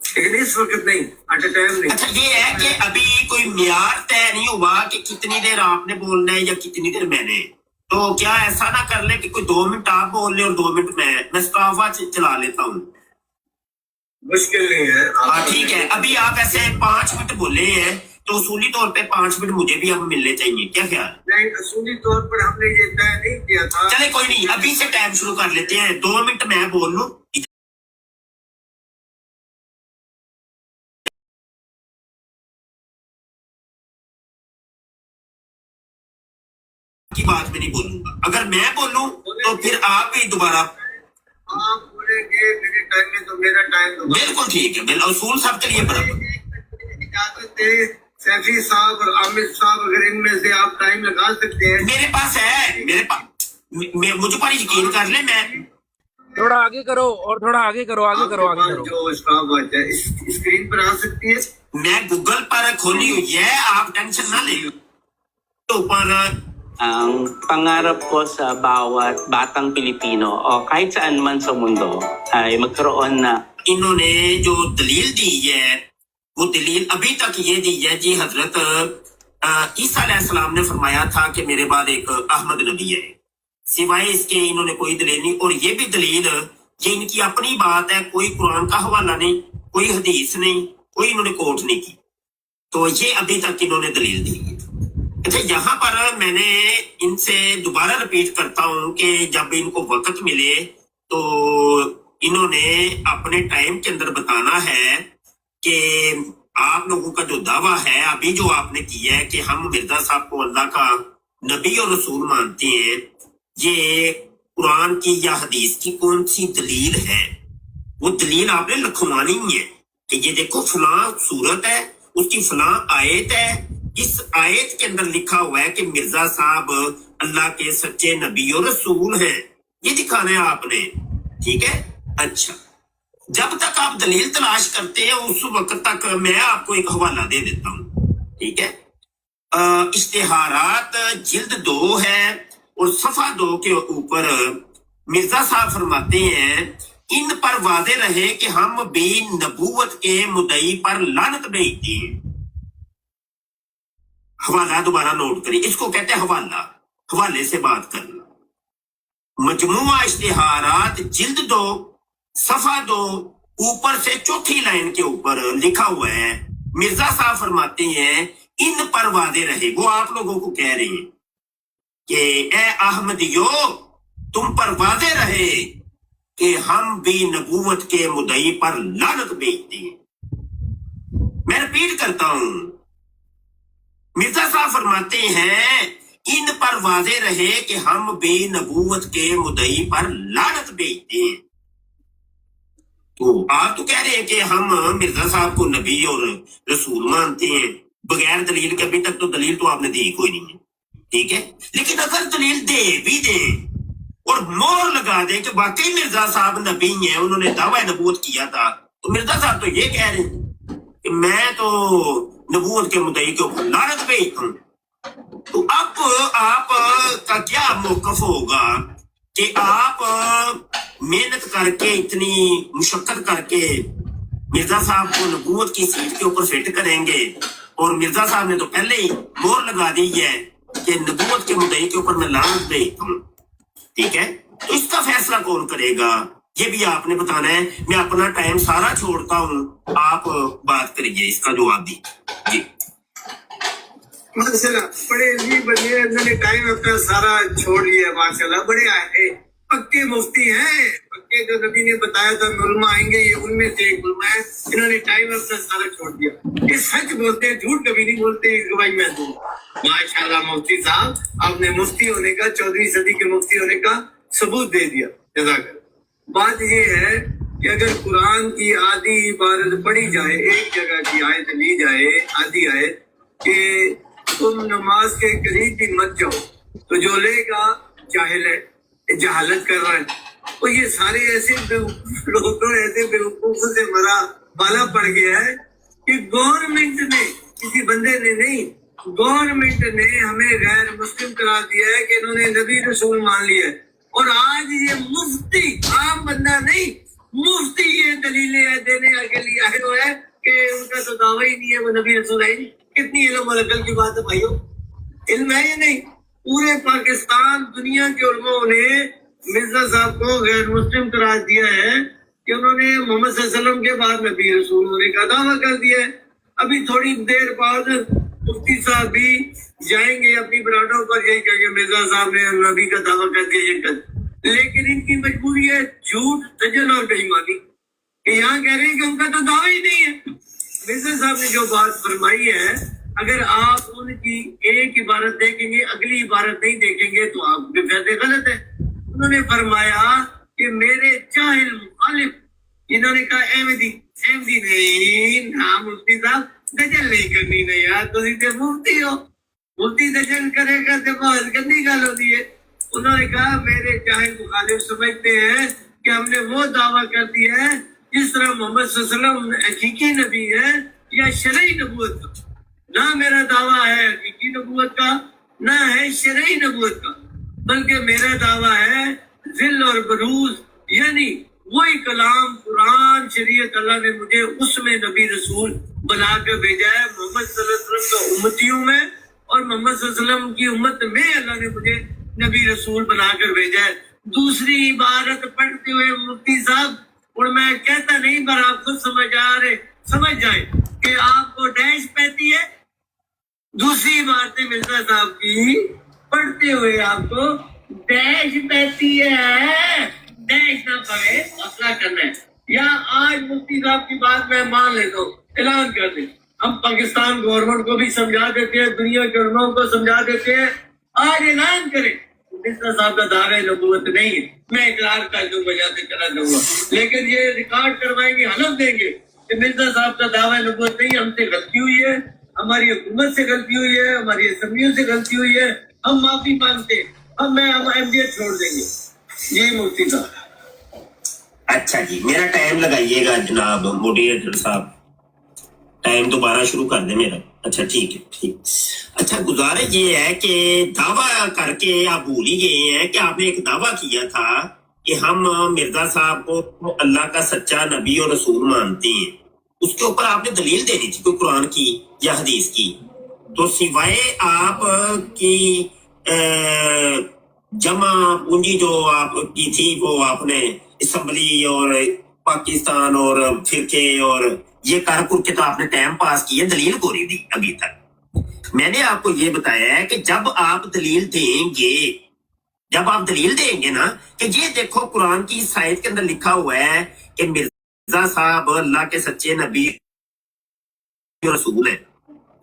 लेकिन इस वक्त नहीं, एट ए टाइम नहीं। अच्छा ये है कि अभी कोई म्यार तय नहीं हुआ कि कितनी देर आपने बोलना है या कितनी देर मैंने, तो क्या ऐसा ना कर ले कि कोई 2 मिनट आप बोल ले और 2 मिनट मैं स्काफा चला लेता हूँ? मुश्किल नहीं है। हाँ ठीक है, अभी आप ऐसे 5 मिनट बोले हैं, तो उसूली तौर पे 5 मिनट मुझे भी अब मिलने चाहिए, क्या ख्याल? नहीं, असूली तौर पर हमने ये तय नहीं किया था। चले कोई नहीं, अभी से टाइम शुरू कर लेते हैं। 2 मिनट मैं बोल लूं, की बात में नहीं बोलूंगा। अगर मैं बोलूं तो फिर आप भी दोबारा। आप बोलेंगे मेरे टाइम में तो मेरा टाइम तो बिल्कुल ठीक है, बिल्कुल उसूल सबके लिए बराबर। इजाजत दे सैफी साहब और आमिर साहब, अगर इनमें से आप टाइम लगा सकते हैं। मेरे पास है, मेरे पास, मुझ पर यकीन कर ले। मैं थोड़ा आगे करो और थोड़ा आगे करो, आगे करो, आगे करो। जो इसका बात है स्क्रीन पर आ सकती है, मैं गूगल पर खोली हुई है, आप टेंशन ना ले। तो ऊपर Ang pangarap ko sa bawat batang Pilipino o kahit saan man sa mundo ay magkaroon na इन्होंने जो दलील दी है, वो दलील अभी तक ये दी है जी, हजरत ईसा अलैहिस्सलाम ने फरमाया था कि मेरे बाद एक अहमद नबी है। सिवाय इसके इन्होंने कोई दलील नहीं, और ये भी दलील ये इनकी अपनी बात है, कोई कुरान का हवाला नहीं, कोई हदीस नहीं, कोई इन्होंने कोट नहीं की। तो ये अभी तक इन्होंने दलील दी है। अच्छा, यहाँ पर मैंने इनसे दोबारा रिपीट करता हूँ कि जब इनको वक्त मिले तो इन्होंने अपने टाइम के अंदर बताना है कि आप लोगों का जो दावा है अभी जो आपने किया है कि हम मिर्जा साहब को अल्लाह का नबी और रसूल मानते हैं, ये कुरान की या हदीस की कौन सी दलील है? वो दलील आपने लिखवानी है कि ये देखो फलां सूरत है, उसकी फलां आयत है, इस आयत के अंदर लिखा हुआ है कि मिर्जा साहब अल्लाह के सच्चे नबी और रसूल हैं। ये दिखाना है आपने, ठीक है? अच्छा, जब तक आप दलील तलाश करते हैं उस वक्त तक मैं आपको एक हवाला दे देता हूँ, ठीक है? इश्तिहारात जिल्द 2 है और सफा 2 के ऊपर मिर्जा साहब फरमाते हैं, इन पर वादे रहे कि हम भी नबूवत के मुद्दई पर लानत भेजते हैं। हवाला दोबारा नोट करिए, इसको कहते हैं हवाला, हवाले से बात करना। मजमुआ इश्तिहारात जिल्द 2 सफा 2 ऊपर से चौथी लाइन के ऊपर लिखा हुआ है, मिर्जा साहब फरमाते हैं इन पर वादे रहे, वो आप लोगों को कह रहे हैं कि ए अहमदियो तुम पर वादे रहे कि हम भी नबूवत के मुद्दई पर लानत भेजते हैं। मैं रिपीट करता हूं, मिर्जा साहब फरमाते हैं इन पर वादे रहे कि हम भी नबूवत के मुद्दई पर लानत भेजते हैं। तो आप तो कह रहे हैं कि हम मिर्जा साहब को नबी और रसूल मानते हैं बगैर दलील के। अभी तक तो दलील तो आपने दी कोई नहीं है, ठीक है? लेकिन अगर दलील दे भी दे और मोहर लगा दे कि वाकई मिर्जा साहब नबी हैं, उन्होंने दावा नबूवत किया था, तो मिर्जा साहब तो ये कह रहे हैं कि मैं तो नबूवत के मुद्दई के ऊपर लानत भेजता हूं। तो अब आप का क्या मौकफ होगा कि आप मेहनत करके इतनी मुशक्कत करके मिर्जा साहब को नबूवत की सीट के ऊपर फिट करेंगे और मिर्जा साहब ने तो पहले ही मोहर लगा दी है कि नबूवत के मुद्दई के ऊपर मैं लानत भेजता हूं, ठीक है? तो इसका फैसला कौन करेगा ये भी आपने बताना है। मैं अपना टाइम सारा छोड़ता हूँ, आप बात करिए, इसका जवाब दीजिए जी। माशाल्लाह, बड़े अजीब बने, उन्होंने टाइम अपना सारा छोड़ लिया। माशाल्लाह, बड़े आए पक्के मुफ्ती हैं, पक्के जो नबी ने बताया था उलमा आएंगे, ये उनमें से एक उलमा है। इन्होंने टाइम अपना सारा छोड़ दिया। ये सच बोलते हैं, झूठ कभी नहीं बोलते। इस गवाही मैं दूं। माशाल्लाह मुफ्ती साहब, आपने मुफ्ती होने का, 14वीं सदी के मुफ्ती होने का सबूत दे दिया। जज़ाकल्लाह। बात ये है कि अगर कुरान की आधी इबारत पढ़ी जाए, एक जगह की आयत ली जाए, आधी आयत कि तुम नमाज के करीब भी मत जाओ, तो जो लेगा जाहिल है, जहालत कर रहा है। तो ये सारे ऐसे बेवकूफ लोग तो ऐसे बेवकूफों से मरा बाला पड़ गया है कि गवर्नमेंट ने, किसी बंदे ने नहीं, गवर्नमेंट ने हमें गैर मुस्लिम करार दिया है कि इन्होंने नबी रसूल मान लिया है। और आज ये मुफ्ती, आम बंदा नहीं, मुफ्ती ये दलीलें देने के लिए आए हुए हैं कि उनका तो दावा ही नहीं है, वो नबी रसूल है। कितनी इल्म और अकल की बात है भाइयों, इल्म है ये नहीं। पूरे पाकिस्तान दुनिया के उलमाओं ने मिर्जा साहब को गैर मुस्लिम करार दिया है कि उन्होंने मोहम्मद सल्लल्लाहु अलैहि वसल्लम के बाद नबी रसूल होने का दावा कर दिया है। अभी थोड़ी देर बाद मुफ्ती साहब भी जाएंगे अपनी बराडों पर, यही कहेंगे मिर्जा साहब ने नबी का दावा कर दिया, ये कर। लेकिन इनकी मजबूरी है झूठ, दजल और बेईमानी, कि यहाँ कह रहे हैं कि उनका तो दावा ही नहीं है। मिर्जा साहब ने जो बात फरमाई है, अगर आप उनकी एक इबारत देखेंगे, अगली इबारत नहीं देखेंगे, तो आपके फैसले गलत है। उन्होंने फरमाया कि मेरे जाहिल मुखालिफ, इन्होंने कहा अहमदी, अहमदी नहीं ना मुफ्ती साहब, दजल नहीं करनी नहीं यार, तो सीधे मुफ्ती हो, मुफ्ती दजल करेगा तो बहुत गंदी गल होती है। उन्होंने कहा मेरे जाहिल मुखालिफ समझते हैं कि हमने वो दावा कर दिया है जिस तरह मोहम्मद सल्लल्लाहु अलैहि वसल्लम हकीकी नबी है या शरई नबूवत का। ना मेरा दावा है हकीकी नबूवत का, ना है शरई नबूवत का, बल्कि मेरा दावा है जिल और बरूज, यानी वही कलाम कुरान शरीयत अल्लाह ने मुझे उसमें नबी रसूल बना कर भेजा है। मोहम्मद सल्लल्लाहु अलैहि वसल्लम का उम्मतियों में और मोहम्मद सल्लल्लाहु अलैहि वसल्लम की उम्मत में अल्लाह ने मुझे नबी रसूल बनाकर भेजा है। दूसरी इबारत पढ़ते हुए मुफ्ती साहब, और मैं कहता नहीं पर आप खुद समझ जाए कि आपको डैश पैती है दूसरी बात है मिर्जा साहब की, पढ़ते हुए आपको डैश बहती है, डैश ना पड़े मसला करना है। या आज मुफ्ती साहब की बात मैं मान लेता हूँ, ऐलान कर दे, हम पाकिस्तान गवर्नमेंट को भी समझा देते हैं, दुनिया के उलमाओं को समझा देते हैं, आज ऐलान करें मिर्जा साहब का दावे नबूवत नहीं है, मैं इकरार कर दूंगा, जाते चला जाऊंगा, लेकिन ये रिकॉर्ड करवाएंगे, हलफ देंगे कि मिर्जा साहब का दावा नबूवत नहीं, हमसे गलती हुई है, हमारी हुकूमत से गलती हुई है, हमारी असम्बलियों से गलती हुई है, हम माफी मांगते हैं, हम एमडीएस छोड़ देंगे। जी मुफ्ती साहब। अच्छा जी, मेरा टाइम लगाइएगा जनाब मोडिएटर साहब, टाइम दोबारा शुरू कर दे मेरा। अच्छा ठीक है, ठीक। अच्छा, गुजारिश ये है कि दावा करके आप भूल ही गए हैं कि आपने एक दावा किया था कि हम मिर्जा साहब को अल्लाह का सच्चा नबी और रसूल मानते हैं। उसके ऊपर आपने दलील देनी थी, कोई कुरान की या हदीस की। तो सिवाय आप की जमा पूंजी जो आपकी थी वो आपने असम्बली और पाकिस्तान और फिरके और ये कर के तो आपने टाइम पास किया, दलील को नहीं दी अभी तक। मैंने आपको ये बताया है कि जब आप दलील देंगे ना कि ये देखो कुरान की इस आयत के अंदर लिखा हुआ है कि मिर्जा साहब अल्लाह के सच्चे नबी और रसूल है,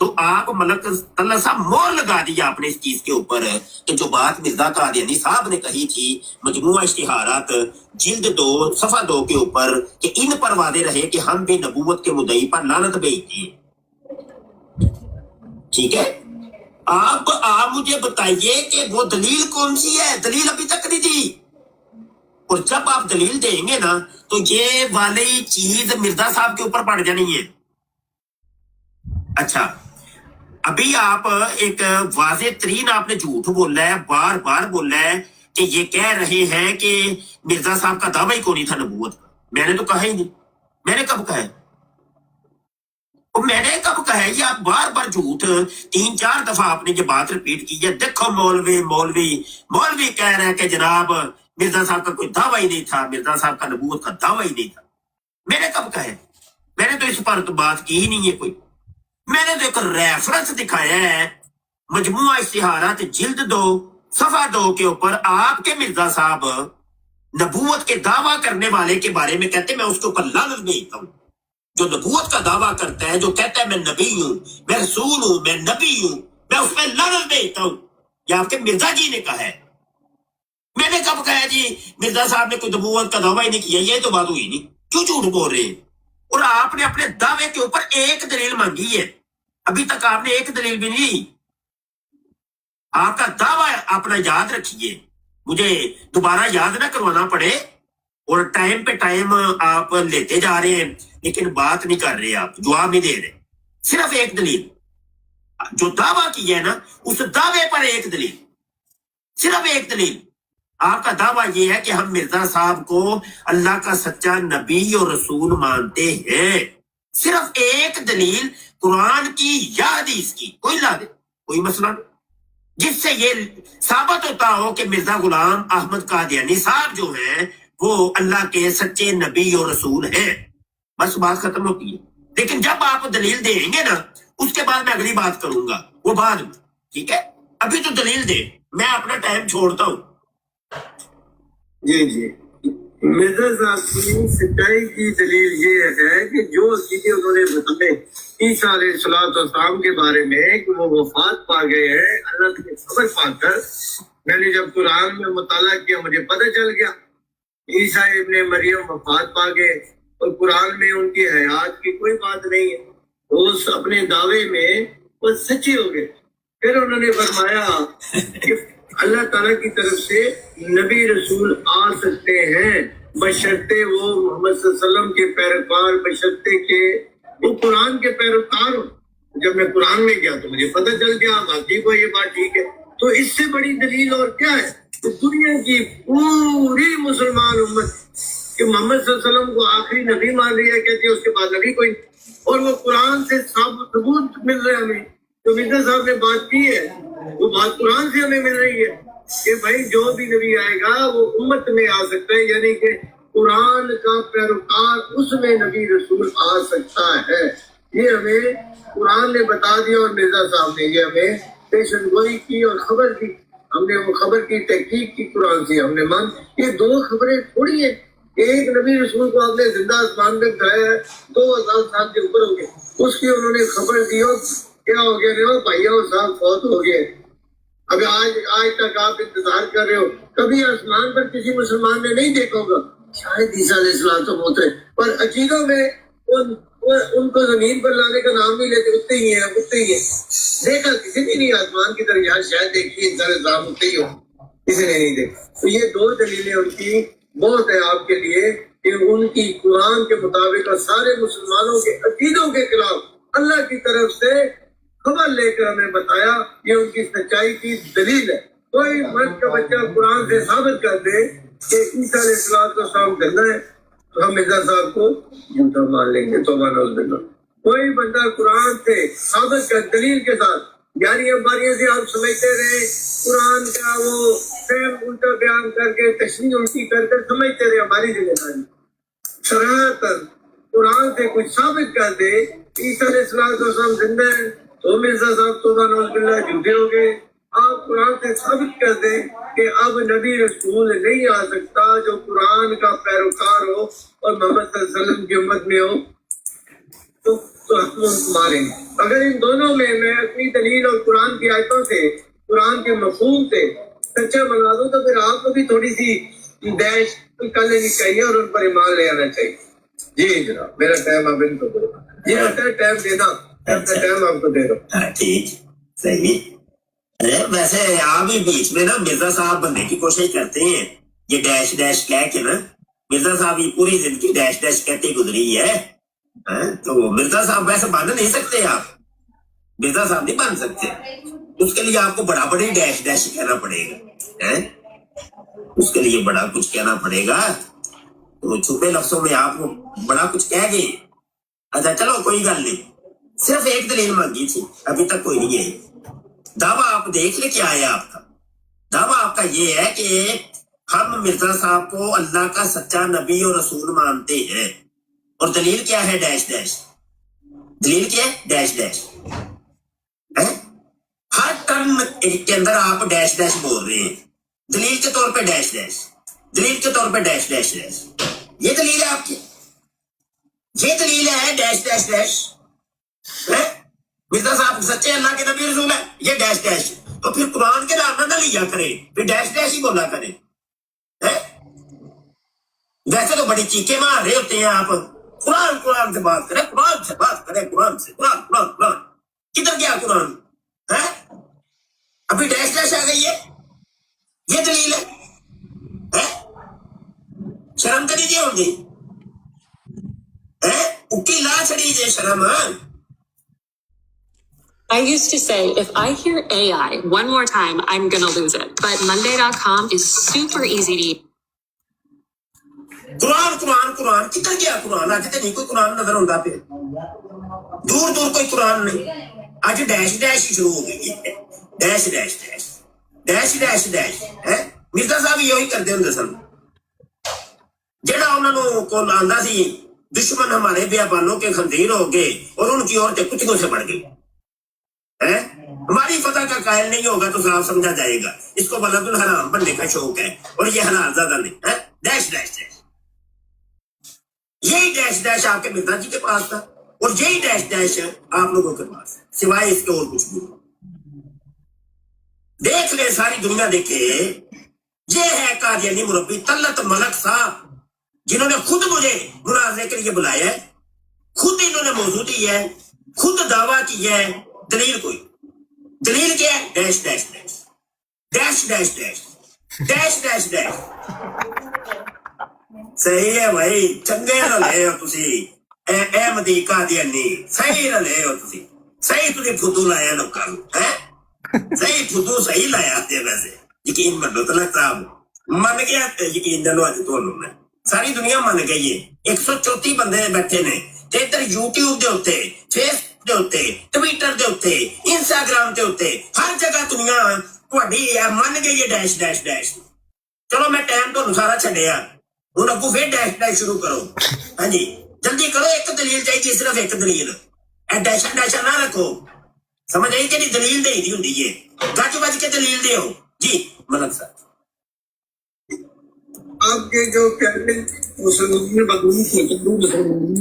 तो आप मलक तल्ला साहब मोहर लगा दिया आपने इस चीज के ऊपर कि जो बात मिर्जा कादियानी साहब ने कही थी मजमुआ इश्तिहारात जिल्द 2 सफा 2 के ऊपर कि इन पर वादे रहे कि हम भी नबूवत के मुद्दई पर लानत भेजते हैं। ठीक है, आप मुझे बताइए कि वो दलील कौन सी है? दलील अभी तक नहीं दी, और जब आप दलील देंगे ना तो ये वाली चीज मिर्जा साहब के ऊपर पड़ जानी है। अच्छा, अभी आप एक वाज़ेह तरीन आपने झूठ बोला है, बार बार बोला है कि ये कह रहे हैं कि मिर्जा साहब का दावा ही कोई नहीं था नबूवत का। मैंने तो कहा ही नहीं, मैंने कब कहा है? मैंने कब कहा है? ये आप बार बार झूठ 3-4 दफा आपने ये बात रिपीट की है। देखो मौलवी कह रहे हैं कि जनाब मिर्जा साहब का कोई दावा ही नहीं था, मिर्जा साहब का नबूवत का दावा ही नहीं था। मैंने कब कहा है? मैंने तो इस पर तो बात की ही नहीं है कोई। मैंने तो एक रेफरेंस दिखाया है मजमुआ इश्तिहारात जिल्द 2 सफा 2 के ऊपर, आपके मिर्जा साहब नबूवत के दावा करने वाले के बारे में कहते मैं उसके ऊपर लानत भेजता हूं। जो नबूवत का दावा करता है, जो कहता है मैं नबी हूं, मैं रसूल हूं, मैं नबी हूं, मैं उसमें लानत भेजता हूं। ये आपके मिर्जा जी ने कहा है। मैंने कब कहा जी मिर्जा साहब ने कोई नबूवत का दावा ही नहीं किया? ये तो बात हुई नहीं, क्यों झूठ बोल रहे हैं? और आपने अपने दावे के ऊपर एक दलील मांगी है, अभी तक आपने एक दलील भी नहीं। आपका दावा अपना याद रखिए, मुझे दोबारा याद ना करवाना पड़े। और टाइम पे टाइम आप लेते जा रहे हैं लेकिन बात नहीं कर रहे, आप जवाब नहीं दे रहे। सिर्फ एक दलील, जो दावा किया है ना उस दावे पर एक दलील, सिर्फ एक दलील। आपका दावा यह है कि हम मिर्जा साहब को अल्लाह का सच्चा नबी और रसूल मानते हैं। सिर्फ एक दलील कुरान की या हदीस की, कोई ला दे, कोई मसला नहीं, जिससे ये साबित होता हो कि मिर्जा गुलाम अहमद कादियानी साहब जो हैं वो अल्लाह के सच्चे नबी और रसूल हैं। बस बात खत्म होती है। लेकिन जब आप दलील देंगे ना उसके बाद मैं अगली बात करूंगा, वो बाद में। ठीक है, अभी तो दलील दे, मैं अपना टाइम छोड़ता हूं। जी मिर्जा साहब की सच्चाई की दलील ये है कि जो चीजें उन्होंने बताए ईसा अलैहिस्सलाम के बारे में कि वो वफात पा गए हैं अल्लाह की खबर पाकर, मैंने जब कुरान में मुताला किया मुझे पता चल गया ईसा इब्ने मरियम वफात पा गए और कुरान में उनकी हयात की कोई बात नहीं है। वो अपने दावे में वो सच्चे हो गए। फिर उन्होंने फरमाया कि अल्लाह ताला की तरफ से नबी रसूल आ सकते हैं बशर्ते वो मोहम्मद सल्लल्लाहु अलैहि वसल्लम के पैरोकार, बशर्ते के वो कुरान के पैरोकार हो। जब मैं कुरान में गया तो मुझे पता चल गया बाकी को ये बात ठीक है। तो इससे बड़ी दलील और क्या है? तो दुनिया की पूरी मुसलमान उम्मत कि मोहम्मद सल्लल्लाहु अलैहि वसल्लम को आखिरी नबी मान लिया, कहती है उसके बाद नबी कोई, और वो कुरान से सबूत मिल रहा है हमें। तो मिर्जा साहब ने बात की है वो बात कुरान से हमें मिल रही है कि भाई जो भी नबी आएगा वो उम्मत में आ सकता है, यानी कि कुरान का पैरोकार उसमें नबी रसूल आ सकता है। یہ ہمیں قرآن نے بتا دیا اور مرزا صاحب نے یہ ہمیں پیشن گوئی کی اور خبر کی. ہم نے وہ خبر کی تحقیق کی قرآن سے ہم نے مان. یہ دو خبریں تھوڑی ہیں. ایک نبی رسول کو آپ نے زندہ آسمان میں کھایا ہے 2000 سال کے اوپر ہو گئے, اس کی انہوں نے خبر دی اور کیا ہو گیا بھائیا صاحب فوت ہو گئے. اب آج تک آپ انتظار کر رہے ہو, کبھی آسمان پر کسی مسلمان نے نہیں دیکھا ہوگا, شاید عیسیٰ علیہ السلام ہوتے ہیں, پر عقیدوں میں ان کو زمین پر لانے کا نام نہیں لیتے, اٹھتے ہی ہیں اٹھتے ہی ہیں. دیکھا کسی نے نہیں آسمان کی طرف, یہاں شاید دیکھیے عیسیٰ علیہ السلام اٹھتے ہی ہو, کسی نے نہیں دیکھا. تو یہ دو دلیلیں ان کی بہت ہے آپ کے لیے کہ ان کی قرآن کے مطابق اور سارے مسلمانوں کے عقیدوں کے خلاف اللہ کی طرف سے خبر لے کر ہمیں بتایا. یہ ان کی سچائی کی دلیل ہے. کوئی مرد کا بچہ قرآن سے ثابت کر دے کہ عیسیٰ علیہ السلام زندہ ہے تو ہم مرزا صاحب کو جھوٹا مان لیں گے. توبہ نعوذ باللہ. کوئی بندہ قرآن سے ثابت کر دلیل کے ساتھ, یعنی اب باریاں سے آپ سمجھتے رہے قرآن کا وہ فہم الٹا بیان کر کے تشریح الٹی کر کے سمجھتے رہے, ہماری ذمہ داری صراحتاً قرآن سے کچھ ثابت کر دے عیسیٰ علیہ السلام زندہ ہے تو مرزا صاحب توبہ نعوذ باللہ جھوٹے ہو گئے. آپ قرآن سے ثابت کر دیں کہ اب نبی رسول نہیں آ سکتا جو قرآن کا پیروکار ہو اور محمد صلی اللہ علیہ وسلم کی امت میں ہو تو ہم ماریں گے. اگر ان دونوں میں اپنی دلیل اور قرآن کی آیتوں سے قرآن کے مفہوم سے سچا بنا دوں تو پھر آپ کو بھی تھوڑی سی دہش کر لینی چاہیے اور ان پر ایمان لے آنا چاہیے. جی جناب, میرا ٹائم آپ ان کو دو. جی ٹائم دینا, اپنا ٹائم آپ کو دے دو. ٹھیک صحیح. ویسے آپ بھی بیچ میں نا مرزا صاحب بننے کی کوشش کرتے ہیں, یہ ڈیش ڈیش کہہ کے نا. مرزا صاحب یہ پوری زندگی ڈیش ڈیش کہتے گزری ہے, تو مرزا صاحب ویسے بن نہیں سکتے. آپ مرزا صاحب نہیں بن سکتے, اس کے لیے آپ کو بڑا بڑے ڈیش ڈیش کہنا پڑے گا, اس کے لیے بڑا کچھ کہنا پڑے گا. تو چھپے لفظوں میں آپ بڑا کچھ کہہ گئے. اچھا چلو کوئی گل نہیں, صرف ایک دلیل مانگی تھی, ابھی تک کوئی نہیں ہے. دعویٰ آپ دیکھ لے کیا ہے آپ کا. دعویٰ آپ کا یہ ہے کہ ہم مرزا صاحب کو اللہ کا سچا نبی اور رسول مانتے ہیں, اور دلیل کیا ہے ڈیش ڈیش. دلیل کیا ہے ڈیش ڈیش. ہر ٹرم کے اندر آپ ڈیش ڈیش بول رہے ہیں, دلیل کے طور پہ ڈیش ڈیش, دلیل کے طور پہ ڈیش ڈیش ڈیش. یہ دلیل ہے آپ کی, یہ دلیل ہے ڈیش ڈیش ڈیش. مرزا صاحب سچے اللہ کے نبی رسول ہے, یہ ڈیش ڈیش. تو پھر قرآن کے نام نہ لیا کرے, پھر ڈیش ڈیش ہی بولا کرے. ویسے تو بڑی چیخیں مار رہے ہوتے ہیں آپ, قرآن قرآن سے بات کریں, قرآن سے بات کریں, قرآن سے قرآن قرآن قرآن. کدھر گیا قرآن؟ ابھی ڈیش ڈیش آ گئی ہے, یہ دلیل ہے. شرم کری جی ہوں گی, اکی لا چھڑی جی شرم. I used to say, if I hear AI one more time, I'm going to lose it. But Monday.com is super easy to use. قرآن قرآن قرآن کدھر گیا قرآن؟ اج تو نہیں کوئی قرآن نظر آتا پہ, دور دور کوئی قرآن نہیں. اج ڈیش ڈیش شروع ہو گئی ہے, dash dash dash dash dash dash. Mirza صاحب یہی کرتے ہوں سن, جہاں انہوں کو آتا سی دشمن ہمارے بیابانوں کے خنزیر ہو گئے اور ان کی عورتیں کتوں سے بڑھ گئی. ہماری فتح کا قائل نہیں ہوگا تو صاف سمجھا جائے گا اس کو بلد الحرام بننے کا شوق ہے, اور یہ حلال زیادہ نہیں. ڈیش ڈیش ڈیش, یہی ڈیش ڈیش آپ کے مرزا جی کے پاس تھا, اور یہی ڈیش ڈیش آپ لوگوں کے پاس, سوائے اس کے اور کچھ نہیں. دیکھ لے, ساری دنیا دیکھے. یہ ہے قادیانی مربی طلعت ملک صاحب, جنہوں نے خود مجھے مناظرے کے لیے بلایا ہے, خود انہوں نے موضوع دی ہے, خود دعویٰ کی ہے. دلیل کوئی, دلیل کیا ہے dash dash dash dash dash dash dash dash dash. صحیح ہے بھائی, چنگے رلے ہو تسی, احمدی قادیانی صحیح رلے ہو تسی. صحیح تھی فدو لایا لوکاں نوں, صحیح فدو صحیح لایا. ویسے یقین منو طلعت صاحب من گیا, یقین جانو اج تھانوں میں ساری دنیا من گئی ہے. 134 بندے بیٹھے نے ادھر یوٹیوب دے اوتے, فیس دے اوتے, ٹویٹر دے اوتے, انسٹاگرام دے اوتے, ہر جگہ دنیا تہاڈی من گئی ہے ڈیش ڈیش ڈیش. چلو میں ٹائم تو سارا چھڈیا, ہن اگوں پھر ڈیش ڈیش شروع کرو. ہاں جی جلدی کرو, ایک دلیل چاہیے, صرف ایک دلیل. ਡੈਸ਼ਾ ਡੈਸ਼ਾ ਨਾ ਰੱਖੋ, ਸਮਝ ਆਈ? ਜਿਹੜੀ ਦਲੀਲ ਦੇਈ ਦੀ ਹੁੰਦੀ ਏ, ਗੱਜ ਵੱਜ ਕੇ ਦਲੀਲ ਦਿਓ ਜੀ। ਮਲਕ ਸਾਹਿਬ आपके जो कहते मुसलमान बदलू हिंदू मुसलमान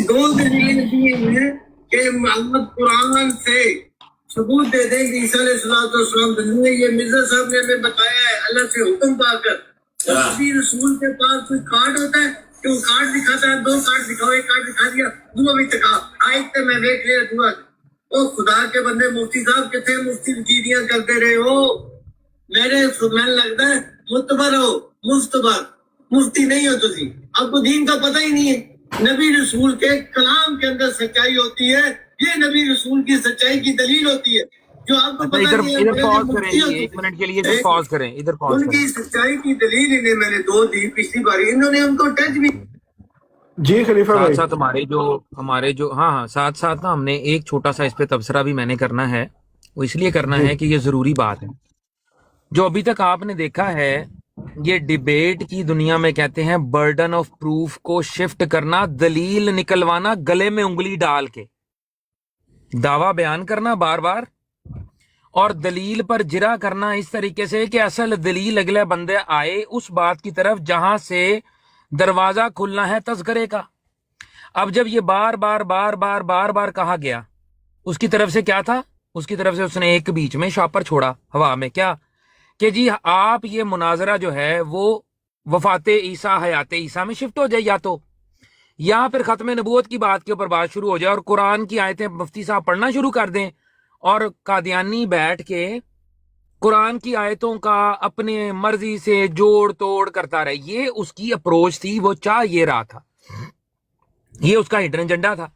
दो दलील दिए हैं कि मोहम्मद कुरान से सबूत दे दें कि ईसा अलैहिस्सलाम ने, ये मिर्जा साहब ने हमें बताया है अल्लाह से हुक्म पाकर। नबी रसूल के पास कोई कार्ड होता है कि वो कार्ड दिखाता है, 2 कार्ड दिखाओ, 1 कार्ड दिखा दिया, दुआ भी दिखा आए थे मैं देख लिया दुआ। ओ खुदा के बंदे मुफ्ती साहब कितने मुफ्ती वजीरियां करते रहे हो, मेरे मैंने लगता है मुतबर हो, मुस्तबर मुफ्ती नहीं हो तुसी, आपको दीन का पता ही नहीं है। नबी रसूल के कलाम के अंदर सच्चाई होती है, ये नबी रसूल की सच्चाई की दलील होती है जो आपको पता इधर नहीं है। इधर पॉज करें, 1 मिनट के लिए इधर पॉज करें, इधर पॉज उनकी सच्चाई की दलील इन्हें मैंने 2 दी पिछली बार, इन्होंने उनको टच भी। जी खलीफा भाई। साथ हमारे जो हाँ साथ साथ ना हमने एक छोटा सा इस पे तबसरा भी मैंने करना है। वो इसलिए करना है कि ये जरूरी बात है। जो अभी तक आपने देखा है, ये डिबेट की दुनिया में कहते हैं बर्डन ऑफ प्रूफ को शिफ्ट करना, दलील निकलवाना, गले में उंगली डाल के दावा बयान करना बार बार, और दलील पर जिरा करना इस तरीके से कि असल दलील अगले बंदे आए उस बात की तरफ जहां से दरवाजा खुलना है तज़किरे का। अब जब ये बार बार बार बार बार बार कहा गया, उसकी तरफ से क्या था? उसकी तरफ से उसने एक बीच में शापर छोड़ा हवा में, क्या कि जी आप ये मुनाजरा जो है वो वफाते ईसा हयाते ईसा में शिफ्ट हो जाए, या फिर खत्म नबूवत की बात के ऊपर बात शुरू हो जाए और कुरान की आयतें मुफ्ती साहब पढ़ना शुरू कर दें और कादियानी बैठ के कुरान की आयतों का अपने मर्जी से जोड़ तोड़ करता रहे। ये उसकी अप्रोच थी, वो चाह ये रहा था, ये उसका हिडन एजेंडा था।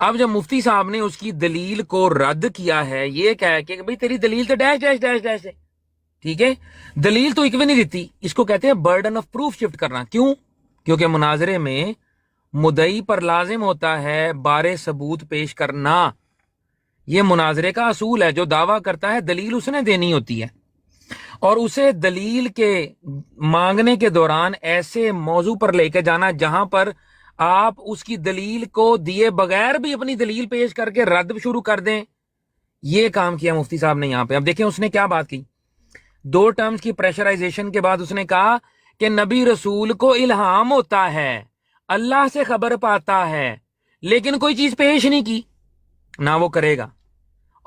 अब जब मुफ्ती साहब ने उसकी दलील को रद्द किया है, ये कह के भाई तेरी दलील तो डैश डैश डैश डैश है, ठीक है, दलील तो एक भी नहीं देती, इसको कहते हैं बर्डन ऑफ प्रूफ शिफ्ट करना। क्यों? क्योंकि मुनाजरे में मुदई पर लाजिम होता है बारे सबूत पेश करना। ये मुनाजरे का असूल है। जो दावा करता है दलील उसने देनी होती है, और उसे दलील के मांगने के दौरान ऐसे मौजू पर लेके जाना जहां पर आप उसकी दलील को दिए बगैर भी अपनी दलील पेश करके रद्द शुरू कर दें। ये काम किया मुफ्ती साहब ने यहां पे। अब देखें उसने क्या बात की। 2 टर्म्स की प्रेशराइजेशन के बाद उसने कहा कि नबी रसूल को इल्हाम होता है, अल्लाह से खबर पाता है, लेकिन कोई चीज पेश नहीं की, ना वो करेगा,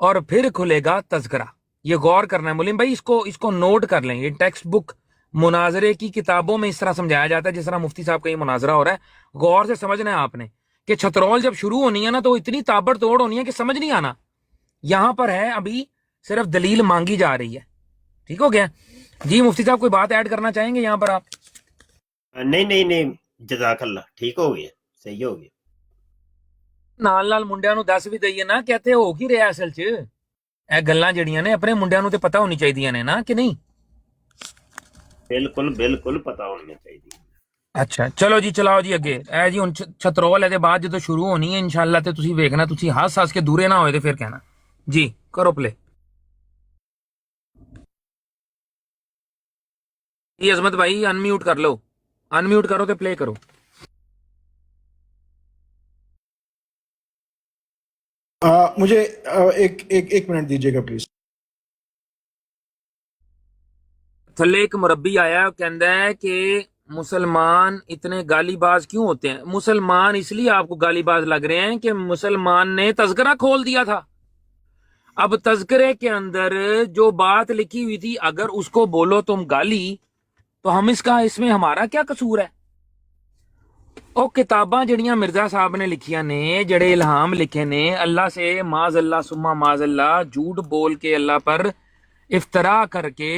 और फिर खुलेगा तज़किरा। ये गौर करना है मुलिम भाई, इसको नोट कर लें। ये टेक्स्ट बुक मुनाजरे की किताबों में इस तरह समझाया जाता है जिस तरह मुफ्ती साहब का ये मुनाजरा हो रहा है। गौर से समझना है आपने कि छतरौल जब शुरू होनी है ना तो इतनी ताबड़तोड़ होनी है कि समझ नहीं आना। यहां पर है अभी सिर्फ दलील मांगी जा रही है। ठीक हो गया जी? मुफ्ती साहब कोई बात ऐड करना चाहेंगे यहाँ पर आप? नहीं, जज़ाकल्लाह, ठीक हो गया, सही हो गया। ਨਾਲ ਨਾਲ ਮੁੰਡਿਆਂ ਨੂੰ ਦੱਸ ਵੀ ਦਈਏ ਨਾ ਕਿ ਇੱਥੇ ਹੋ ਕੀ ਰਿਹਾ ਅਸਲ 'ਚ। ਇਹ ਗੱਲਾਂ ਜਿਹੜੀਆਂ ਨੇ ਆਪਣੇ ਮੁੰਡਿਆਂ ਨੂੰ ਤੇ ਪਤਾ ਹੋਣੀ ਚਾਹੀਦੀਆਂ ਨੇ ਨਾ, ਕਿ ਨਹੀਂ? ਬਿਲਕੁਲ ਪਤਾ ਹੋਣੀ ਚਾਹੀਦੀ। ਅੱਛਾ ਚਲੋ ਜੀ, ਚਲਾਓ ਜੀ ਅੱਗੇ। ਇਹ ਜੀ ਹੁਣ ਛਤਰੋਲ ਇਹਦੇ ਬਾਅਦ ਜਦੋਂ ਸ਼ੁਰੂ ਹੋਣੀ ਹੈ ਇਨਸ਼ਾਅੱਲਾ ਤੇ ਤੁਸੀਂ ਵੇਖਣਾ, ਤੁਸੀਂ ਹੱਸ ਕੇ ਦੂਰੇ ਨਾ ਹੋਏ ਤੇ ਫਿਰ ਕਹਿਣਾ। ਜੀ ਕਰੋ ਪਲੇ। जी अजमत भाई अनम्यूट कर लो, अनम्यूट करो तो प्ले करो। मुझे एक मिनट दीजिएगा प्लीज। थल्ले एक मुरब्बी आया, कहता है कि मुसलमान इतने गालीबाज क्यों होते हैं? मुसलमान इसलिए आपको गालीबाज लग रहे हैं कि मुसलमान ने तज़किरा खोल दिया था। अब तज़किरे के अंदर जो बात लिखी हुई थी अगर उसको बोलो तुम गाली, तो हम इसमें हमारा क्या कसूर है? ਉਹ ਕਿਤਾਬਾਂ ਜਿਹੜੀਆਂ ਮਿਰਜ਼ਾ ਸਾਹਿਬ ਨੇ ਲਿਖੀਆਂ ਨੇ, ਜਿਹੜੇ ਇਲਹਾਮ ਲਿਖੇ ਨੇ अल्लाह से माज अल्लाह सुम्मा माज अल्लाह, झूठ बोल के अल्लाह पर इफ्तरा करके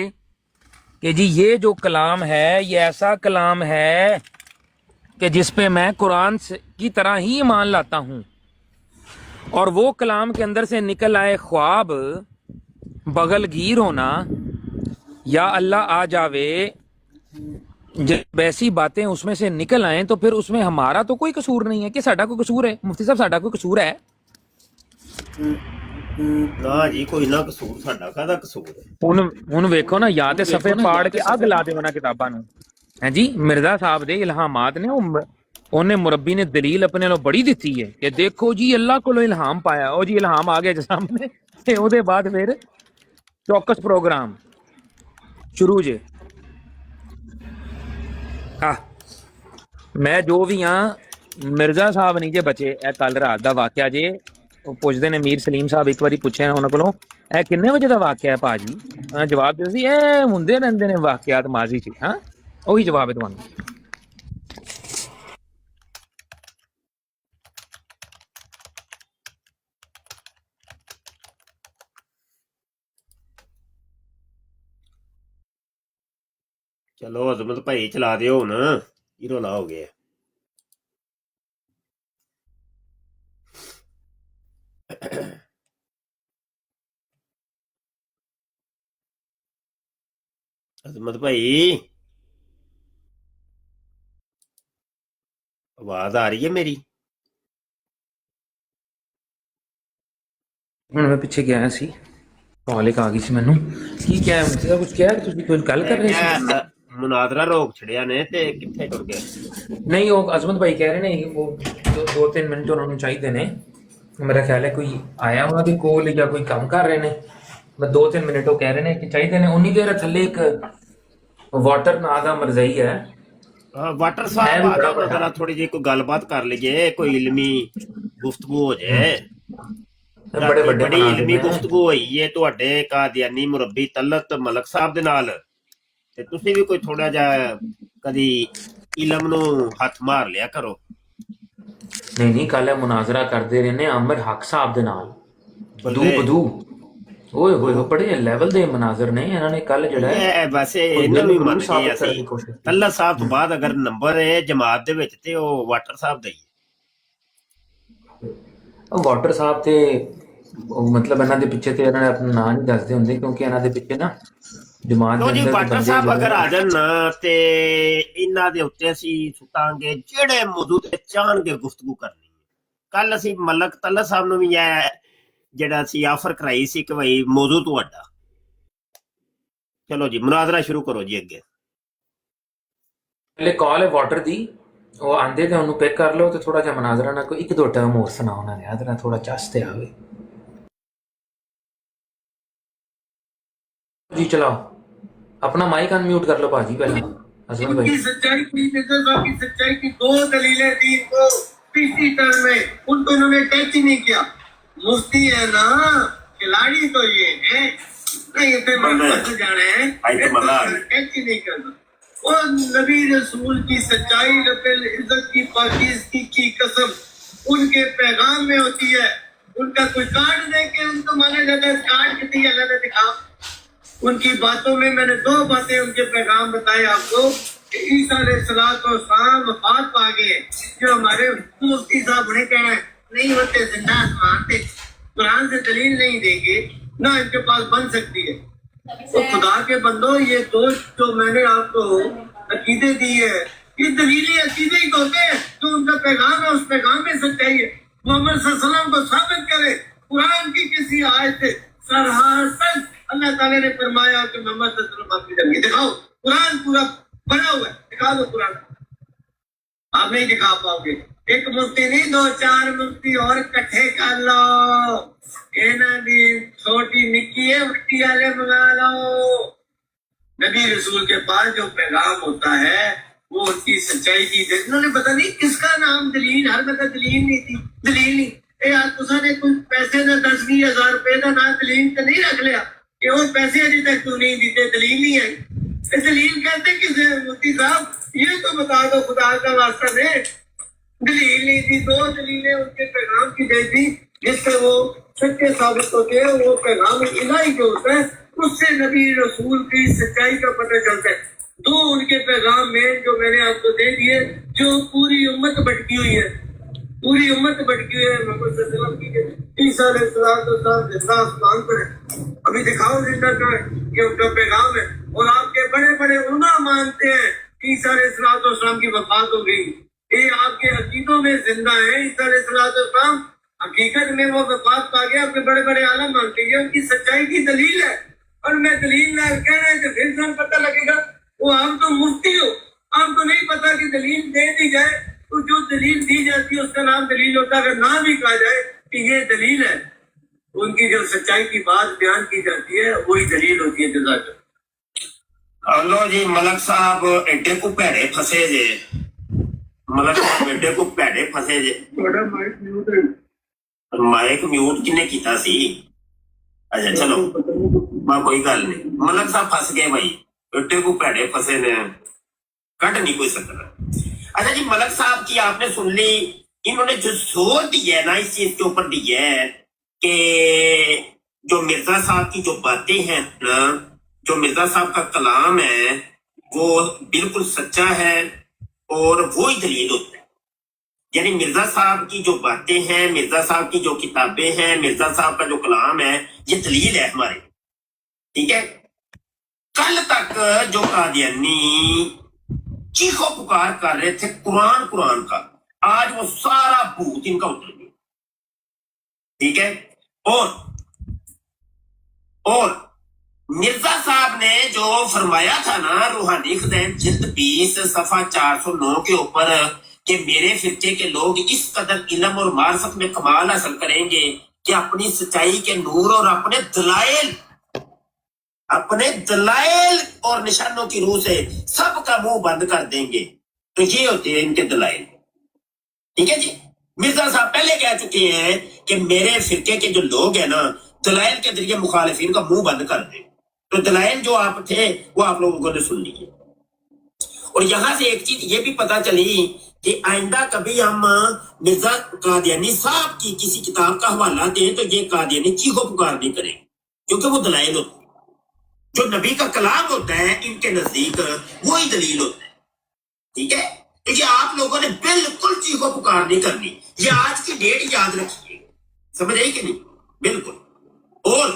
कि जी ये जो कलाम है ये ऐसा कलाम है कि जिस पे मैं कुरान की तरह ही ईमान लाता हूँ, और वो कलाम के अंदर से निकल आए ख्वाब, बगलगीर होना, या अल्लाह आ जावे, जब ऐसी बातें उसमें से निकल आए तो फिर उसमें हमारा तो कोई कसूर नहीं है। कि साडा कोई कसूर है? मुफ्ती साहब साडा कोई कसूर है? ना जी, कोई ना कसूर, साडा काहदा कसूर है? ਹੁਣ ਵੇਖੋ ਨਾ, ਜਾਂ ਤੇ ਸਫੇ ਪਾੜ ਕੇ ਅੱਗ ਲਾ ਦਿਓ ਉਹਨਾਂ ਕਿਤਾਬਾਂ ਨੂੰ। ਹੈ ਜੀ, ਮਿਰਜ਼ਾ ਸਾਹਿਬ ਦੇ ਇਲਹਾਮਾਤ ਨੇ, ਉਹ ਉਹਨੇ ਮੁਰੱਬੀ ਨੇ ਦਲੀਲ ਆਪਣੇ ਨਾਲ ਬੜੀ ਦਿੱਤੀ ਹੈ ਕਿ ਦੇਖੋ ਜੀ ਅੱਲਾਹ ਕੋਲੋਂ ਇਲਹਾਮ ਪਾਇਆ, ਉਹ ਜੀ ਇਲਹਾਮ ਆ ਗਿਆ ਜੀ ਸਾਹਮਣੇ। ਤੇ ਉਹਦੇ ਬਾਅਦ ਫਿਰ ਚੌਕਸ ਪ੍ਰੋਗਰਾਮ ਸ਼ੁਰੂ ਜੇ। ਮੈਂ ਜੋ ਵੀ ਹਾਂ, ਮਿਰਜ਼ਾ ਸਾਹਿਬ ਨਹੀਂ ਜੇ ਬਚੇ। ਇਹ ਕੱਲ ਰਾਤ ਦਾ ਵਾਕਿਆ ਜੇ। ਉਹ ਪੁੱਛਦੇ ਨੇ ਮੀਰ ਸਲੀਮ ਸਾਹਿਬ, ਇੱਕ ਵਾਰੀ ਪੁੱਛਿਆ ਉਹਨਾਂ ਕੋਲੋਂ ਇਹ ਕਿੰਨੇ ਵਜੇ ਦਾ ਵਾਕਿਆ ਹੈ ਭਾਜੀ? ਜਵਾਬ ਦਿੰਦੇ ਸੀ ਇਹ ਹੁੰਦੇ ਰਹਿੰਦੇ ਨੇ ਵਾਕਿਆਤ ਮਾਜ਼ੀ 'ਚ। ਹਾਂ, ਉਹੀ ਜਵਾਬ ਹੈ ਤੁਹਾਨੂੰ। ਚਲੋ ਅਜ਼ਮਤ ਭਾਈ ਚਲਾ ਦਿਓ ਹੁਣ, ਕੀ ਰੌਲਾ ਹੋ ਗਿਆ? ਅਜ਼ਮਤ ਭਾਈ ਆਵਾਜ਼ ਆ ਰਹੀ ਹੈ ਮੇਰੀ? ਹੁਣ ਮੈਂ ਪਿੱਛੇ ਗਿਆ ਸੀ, ਕਾਲ ਇੱਕ ਆ ਗਈ ਸੀ ਮੈਨੂੰ। ਕੀ ਕਿਹਾ ਮੁਝੇ? ਕੁਝ ਕਿਹਾ ਕਿ ਤੁਸੀਂ ਕੋਈ ਗੱਲ ਕਰ ਰਹੇ ਸੀ? ਮੁਨਾਜ਼ਰਾ ਰੋਕ ਛੜਿਆ ਨੇ ਤੇ ਕਿੱਥੇ ਟੁਰ ਗਏ? ਨਹੀਂ, ਉਹ ਅਜ਼ਮਤ ਭਾਈ ਕਹਿ ਰਹੇ ਨੇ ਉਹ 2-3 ਮਿੰਟ ਉਹਨਾਂ ਨੂੰ ਚਾਹੀਦੇ ਨੇ। ਮੇਰਾ ਖਿਆਲ ਹੈ ਕੋਈ ਆਇਆ ਉਹਨਾਂ ਦੇ ਕੋਲ ਜਾਂ ਕੋਈ ਕੰਮ ਕਰ ਰਹੇ ਨੇ। ਮੈਂ 2-3 ਮਿੰਟ ਉਹ ਕਹਿ ਰਹੇ ਨੇ ਕਿ ਚਾਹੀਦੇ ਨੇ। ਉਨੀ ਦੇਰ ਥੱਲੇ ਇੱਕ ਵਾਟਰ ਨਾਂ ਦਾ ਮਰਜ਼ਈ ਹੈ। ਵਾਟਰ ਸਾਹਿਬ ਆ ਜਾਓ ਜਰਾ, ਥੋੜੀ ਜਿਹੀ ਕੋਈ ਗੱਲਬਾਤ ਕਰ ਲਈਏ, ਕੋਈ ਇਲਮੀ ਗੁਫ਼ਤਗੂ ਹੋ ਜਾਏ। ਬੜੇ ਵੱਡੇ ਬੜੀ ਇਲਮੀ ਗੁਫ਼ਤਗੂ ਹੋਈ ਹੈ ਤੁਹਾਡੇ ਕਾਦੀਆਨੀ ਮੁਰੱਬੀ ਤਲਤ ਮਲਕ ਸਾਹਿਬ ਦੇ ਨਾਲ, ਤੇ ਤੁਸੀਂ ਵੀ ਕੋਈ ਥੋੜਾ ਜਿਹਾ ਕਦੀ ਇਲਮ ਨੂੰ ਹੱਥ ਮਾਰ ਲਿਆ ਕਰੋ। ਨਹੀਂ, ਕੱਲ ਇਹ ਮੁਨਾਜ਼ਰਾ ਕਰਦੇ ਰਹੇ ਨੇ ਆਮਰ ਹੱਕ ਸਾਹਿਬ ਦੇ ਨਾਲ। ਬਦੂ ਓਏ ਹੋਏ, ਬੜੇ ਲੈਵਲ ਦੇ ਮੁਨਾਜ਼ਰ ਨੇ ਇਹਨਾਂ ਨੇ ਕੱਲ ਜਿਹੜਾ ਹੈ। ਵੈਸੇ ਇਹਨਾਂ ਨੂੰ ਮੰਨ ਗਏ ਅਸੀਂ। ਤਲਤ ਸਾਹਿਬ ਤੋਂ ਬਾਅਦ ਅਗਰ ਨੰਬਰ ਹੈ ਜਮਾਤ ਦੇ ਵਿੱਚ ਤੇ ਉਹ ਵਾਟਰ ਸਾਹਿਬ ਦਾ ਹੀ। ਵਾਟਰ ਸਾਹਿਬ ਤੇ ਮਤਲਬ ਇਹਨਾਂ ਦੇ ਪਿੱਛੇ ਤੇ ਇਹਨਾਂ ਨੇ ਆਪਣਾ ਨਾਂ ਨਹੀਂ ਦੱਸਦੇ ਹੁੰਦੇ, ਕਿਉਂਕਿ ਇਹਨਾਂ ਦੇ ਪਿੱਛੇ ਨਾ ਜਮਾਤ ਦੇ ਅੰਦਰ ਵਾਟਰ ਸਾਹਿਬ ਅਗਰ ਆ ਜਾਣ ਤੇ ਇਹਨਾਂ ਦੇ ਉੱਤੇ ਅਸੀਂ ਸੁੱਟਾਂਗੇ ਜਿਹੜੇ ਮੌਜੂ ਤੇ ਚਾਹਣਗੇ ਗੁਫ਼ਤਗੂ ਕਰਨੀ। ਕੱਲ ਅਸੀਂ ਮਲਕ ਤਲਤ ਸਾਹਿਬ ਨੂੰ ਵੀ ਇਹ ਜਿਹੜਾ ਅਸੀਂ ਆਫਰ ਕਰਾਈ ਸੀ ਕਿ ਭਾਈ ਮੌਜੂ ਤੁਹਾਡਾ। ਚਲੋ ਜੀ ਮੁਨਾਜ਼ਰਾ ਸ਼ੁਰੂ ਕਰੋ ਜੀ। ਅੱਗੇ ਪਹਿਲੇ ਕਾਲ ਹੈ ਵਾਟਰ ਦੀ, ਉਹ ਆਂਦੇ ਤੇ ਉਹਨੂੰ ਪਿਕ ਕਰ ਲਓ ਤੇ ਥੋੜਾ ਜਿਹਾ ਮੁਨਾਜ਼ਰਾ ਨਾ ਕੋਈ 1-2 ਟਰਮ ਹੋਰ ਸੁਣਾਓ ਨਾ, ਯਾਦ ਨਾ ਥੋੜਾ ਚਸ ਤੇ ਆਵੇ जी। चलाओ अपना माइक अनम्यूट कर लो भाजी पहले। हसनत भाई सच्चाई की सच्चाई की 2 दलीलें दी इनको तीसरी टर्म में, उनको इन्होंने टच ही नहीं किया। मुफ्ती है ना, खिलाड़ी तो ये है नहीं, जा रहे हैं टच ही नहीं करना। और नबी रसूल की सच्चाई, रब्बुल इज्जत की पाकीज़गी की कसम उनके पैगाम में होती है। उनका कोई कार्ड दे के उनको माना जाता है, कार्ड कितनी अल्लाह ने दिखा। उनकी बातों में मैंने 2 बातें उनके पैगाम बताए आपको कि ईसा अलैहिस्सलाम वफात पा गए। जो हमारे मुफ्ती साहब ने कहना है नहीं होते, जिंदा आसमाते, कुरान से दलील नहीं देंगे ना इनके पास बन सकती है। तो खुदा के बंदो, ये 2 जो मैंने आपको अकीदे दी है, ये दलीली अकीदे ही होते हैं। जो उनका पैगाम है उस पैगाम में सच्चाई है। मोहम्मद सल्लल्लाहु अलैहि वसल्लम को साबित करे कुरान की किसी आयत से सरासर अल्लाह ताला ने फरमाया कि मोहम्मद सल्लल्लाहु अलैहि वसल्लम की दिखाओ। कुरान पूरा बना हुआ है, दिखा दो कुरान। आप नहीं दिखा पाओगे। एक मुफ्ती नहीं, 2-4 मुफ्ती और इकट्ठे कर लो। कहना भी छोटी निक्की है, मिट्टी वाले मंगा लो। नबी रसूल के पास जो पैगाम होता है वो उनकी सच्चाई की। इन्होंने पता नहीं किसका नाम दलील, हर मतलब दलील नहीं थी, दलील नहीं। यार तुसाने कोई पैसे का 10-20 हज़ार रुपए का ना दलील तो नहीं रख लिया कि वो पैसे अभी तक तू नहीं दीते, दलील नहीं आई। दलील कहते किसे मुफ्ती साहब, ये तो बता दो खुदा का वास्ता दे। दलील नहीं थी, 2 दलीलें उनके पैगाम की गई थी जिससे वो सच्चे साबित होते हैं। वो पैगाम इलाही जो होता है उससे नबी रसूल की सच्चाई का पता चलता है। 2 उनके पैगाम में जो मैंने आपको दे दिए, जो पूरी उम्मत भटकी हुई है, पूरी उम्मत भटकी हुई है। मोहम्मद सल्लल्लाहु अलैहि वसल्लम की ईसा अलैहिस्सलाम जिंदा आसमान पर है, अभी दिखाओ जिंदा का ये उनका पैगाम है। और आपके बड़े बड़े उलमा मानते हैं कि ईसा अलैहिस्सलाम की वफात हो गई। ये आपके अकीदों में जिंदा है। ईसा अलैहिस्सलाम हकीकत में वो वफात पा गया। आपके बड़े बड़े आलम मानते हैं उनकी सच्चाई की दलील है। और मैं दलील ना कह रहे हैं तो फिर पता लगेगा वो आप तो मुफ्ती हो, आपको नहीं पता कि दलील दे दी जाए تو جو دلیل دی جاتی ہے اس کا نام دلیل ہوتا ہے. اگر نہ بھی کہا جائے کہ یہ دلیل ہے، ان کی جو سچائی کی بات بیان کی جاتی ہے وہی دلیل ہوتی ہے. جزاک لو جی ملک صاحب ایڈے کو پیڑے پھنسے جے، ملک صاحب ایڈے کو پیڑے پھنسے جے. مائک میوٹ کنے کیتا سی؟ اچھا چلو کوئی گل نہیں، ملک صاحب پھنس گئے بھائی، ایڈے کو پیڑے پھنسے نے، کٹ نہیں کوئی سکتا. اچھا جی ملک صاحب کی آپ نے سن لی، انہوں نے جو زور دیا ہے نا اس چیز کے اوپر دیا ہے کہ جو مرزا صاحب کی جو باتیں ہیں نا، جو مرزا صاحب کا کلام ہے وہ بالکل سچا ہے اور وہی دلیل ہوتا ہے. یعنی مرزا صاحب کی جو باتیں ہیں، مرزا صاحب کی جو کتابیں ہیں، مرزا صاحب کا جو کلام ہے یہ دلیل ہے ہمارے. ٹھیک ہے، کل تک جو قادیانی چیخو پکار کر رہے تھے قرآن کا، آج وہ سارا بھوت ان کا اتر گیا. ٹھیک ہے، اور مرزا صاحب نے جو فرمایا تھا نا روحانی خزائن جلد 20 صفحہ 409 کے اوپر کہ میرے فرقے کے لوگ اس قدر علم اور معرفت میں کمال حاصل کریں گے کہ اپنی سچائی کے نور اور اپنے دلائل اور نشانوں کی روح سے سب کا منہ بند کر دیں گے. تو یہ ہوتے ہیں ان کے دلائل. ٹھیک ہے جی، مرزا صاحب پہلے کہہ چکے ہیں کہ میرے فرقے کے جو لوگ ہیں نا دلائل کے ذریعے مخالفین کا منہ بند کر دیں. تو دلائل جو آپ تھے وہ آپ لوگوں نے سن لیے. اور یہاں سے ایک چیز یہ بھی پتا چلی کہ آئندہ کبھی ہم مرزا قادیانی صاحب کی کسی کتاب کا حوالہ دیں تو یہ قادیانی چیخو پکار نہیں کریں، کیونکہ وہ دلائل ہوتے ہیں. جو نبی کا کلام ہوتا ہے ان کے نزدیک وہی دلیل ہوتا ہے. ٹھیک ہے، یہ آپ لوگوں نے بالکل چیخو پکار نہیں کرنی. یہ آج کی ڈیٹ یاد رکھیے، سمجھ آئی کہ نہیں؟ بالکل. اور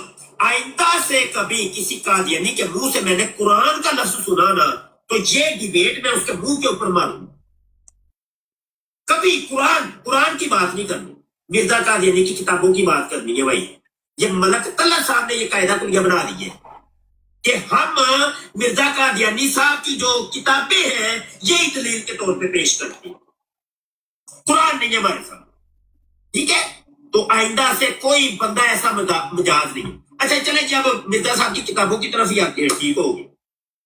آئندہ سے کبھی کسی قادیانی کے منہ سے میں نے قرآن کا لفظ سنا نا تو یہ ڈیبیٹ میں اس کے منہ کے اوپر ماروں. کبھی قرآن کی بات نہیں کرنی، مرزا قادیانی کی کتابوں کی بات کرنی ہے. بھائی یہ ملک طلعت صاحب نے یہ قاعدہ کلیہ بنا دی ہے کہ ہم مرزا قادیانی صاحب کی جو کتابیں ہیں یہی دلیل کے طور پہ پیش کرتے ہیں، قرآن نہیں ہے ہمارے ساتھ. ٹھیک ہے، تو آئندہ سے کوئی بندہ ایسا مجاز نہیں. اچھا چلیں جی اب مرزا صاحب کی کتابوں کی طرف ہی آتے ہیں. ٹھیک ہوگی.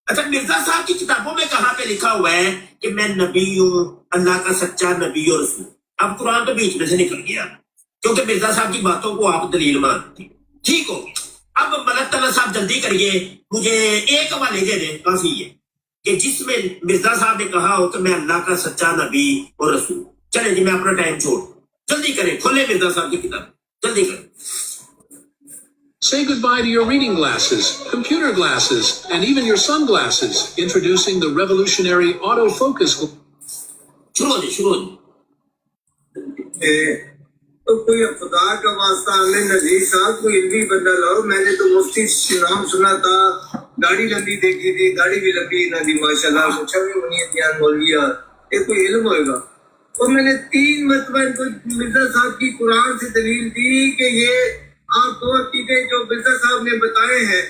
اچھا مرزا صاحب کی کتابوں میں کہاں پہ لکھا ہوا ہے کہ میں نبی ہوں، اللہ کا سچا نبی اور رسول؟ اب قرآن تو بیچ میں سے نکل گیا کیونکہ مرزا صاحب کی باتوں کو آپ دلیل مانتے ہیں. ٹھیک ہو، اب ملک طلعت صاحب جلدی کریے، مجھے ایک حوالے دے دیں کافی ہے کہ جس میں مرزا صاحب نے کہا ہو کہ میں اللہ کا سچا نبی اور رسول. چلیں جی میں اپنا ٹائم چھوڑ، جلدی کریں، کھولیں مرزا صاحب کی کتاب، جلدی کریں. Say goodbye to your reading glasses, computer glasses, and even your sunglasses. Introducing the revolutionary autofocus. شروع ہو جی. تو کوئی خدا کا واسطہ ہمیں نذیر صاحب کوئی علمی بندہ لاؤ. میں نے تو مفتی نام سنا تھا، داڑھی لمبی دیکھی تھی، داڑھی بھی لمبی نہ تھی ماشاء اللہ، پوچھا بھی نہیں دھیان مولویا یہ کوئی علم ہوئے گا. اور میں نے 3 مرتبہ ان کو مرزا صاحب کی قرآن سے دلیل دی کہ یہ آپ 2 عقیدے جو مرزا صاحب نے بتائے ہیں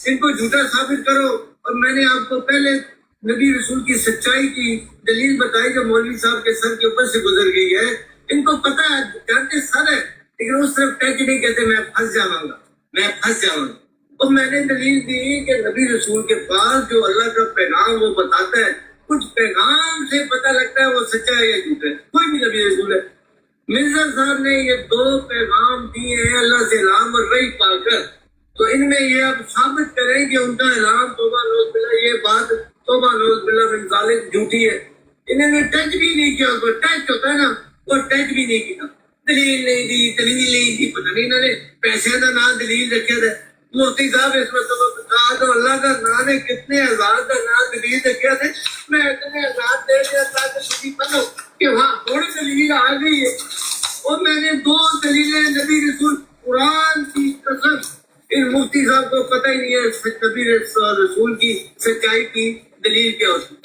ان کو جھوٹا ثابت کرو. اور میں نے آپ کو پہلے نبی رسول کی سچائی کی دلیل بتائی جو مولوی صاحب کے سر کے اوپر سے گزر گئی ہے. ان کو پتا ہے، جانتے سر ہے، لیکن اس طرف ٹچ نہیں کہتے میں پھنس جاؤں گا. اور میں نے دلیل دی کہ نبی رسول کے پاس جو اللہ کا پیغام وہ بتاتا ہے، کچھ پیغام سے پتہ لگتا ہے وہ سچا ہے یا جھوٹا ہے. کوئی بھی نبی رسول ہے. مرزا صاحب نے یہ 2 پیغام دیے ہیں اللہ سے الہام اور وحی پا کر، تو ان میں یہ اب ثابت کریں کہ ان کا الہام توبہ نوز باللہ، یہ بات توبہ نوز باللہ من ذالک جھوٹی ہے. انہوں نے ٹچ بھی نہیں کیا، کوئی ٹچ ہوتا ہے نا وہ ٹچ بھی نہیں کیا. دلیل نہیں دی، پتہ نہیں انہوں نے پیسے کا نام دلیل رکھا تھا. مفتی صاحب اس میں تو اللہ کا نام نے کتنے ہزار کا نام دلیل رکھا تھے. میں اتنے ہزار دے دیا تاکہ کسی پڑھو کہ وہاں تھوڑی دلیل آ گئی ہے. اور میں نے 2 دلیلیں نبی رسول قرآن کی قسم، ان مفتی صاحب کو پتہ ہی نہیں ہے نبی رسول کی سچائی کی دلیل کیا ہوتی ہے.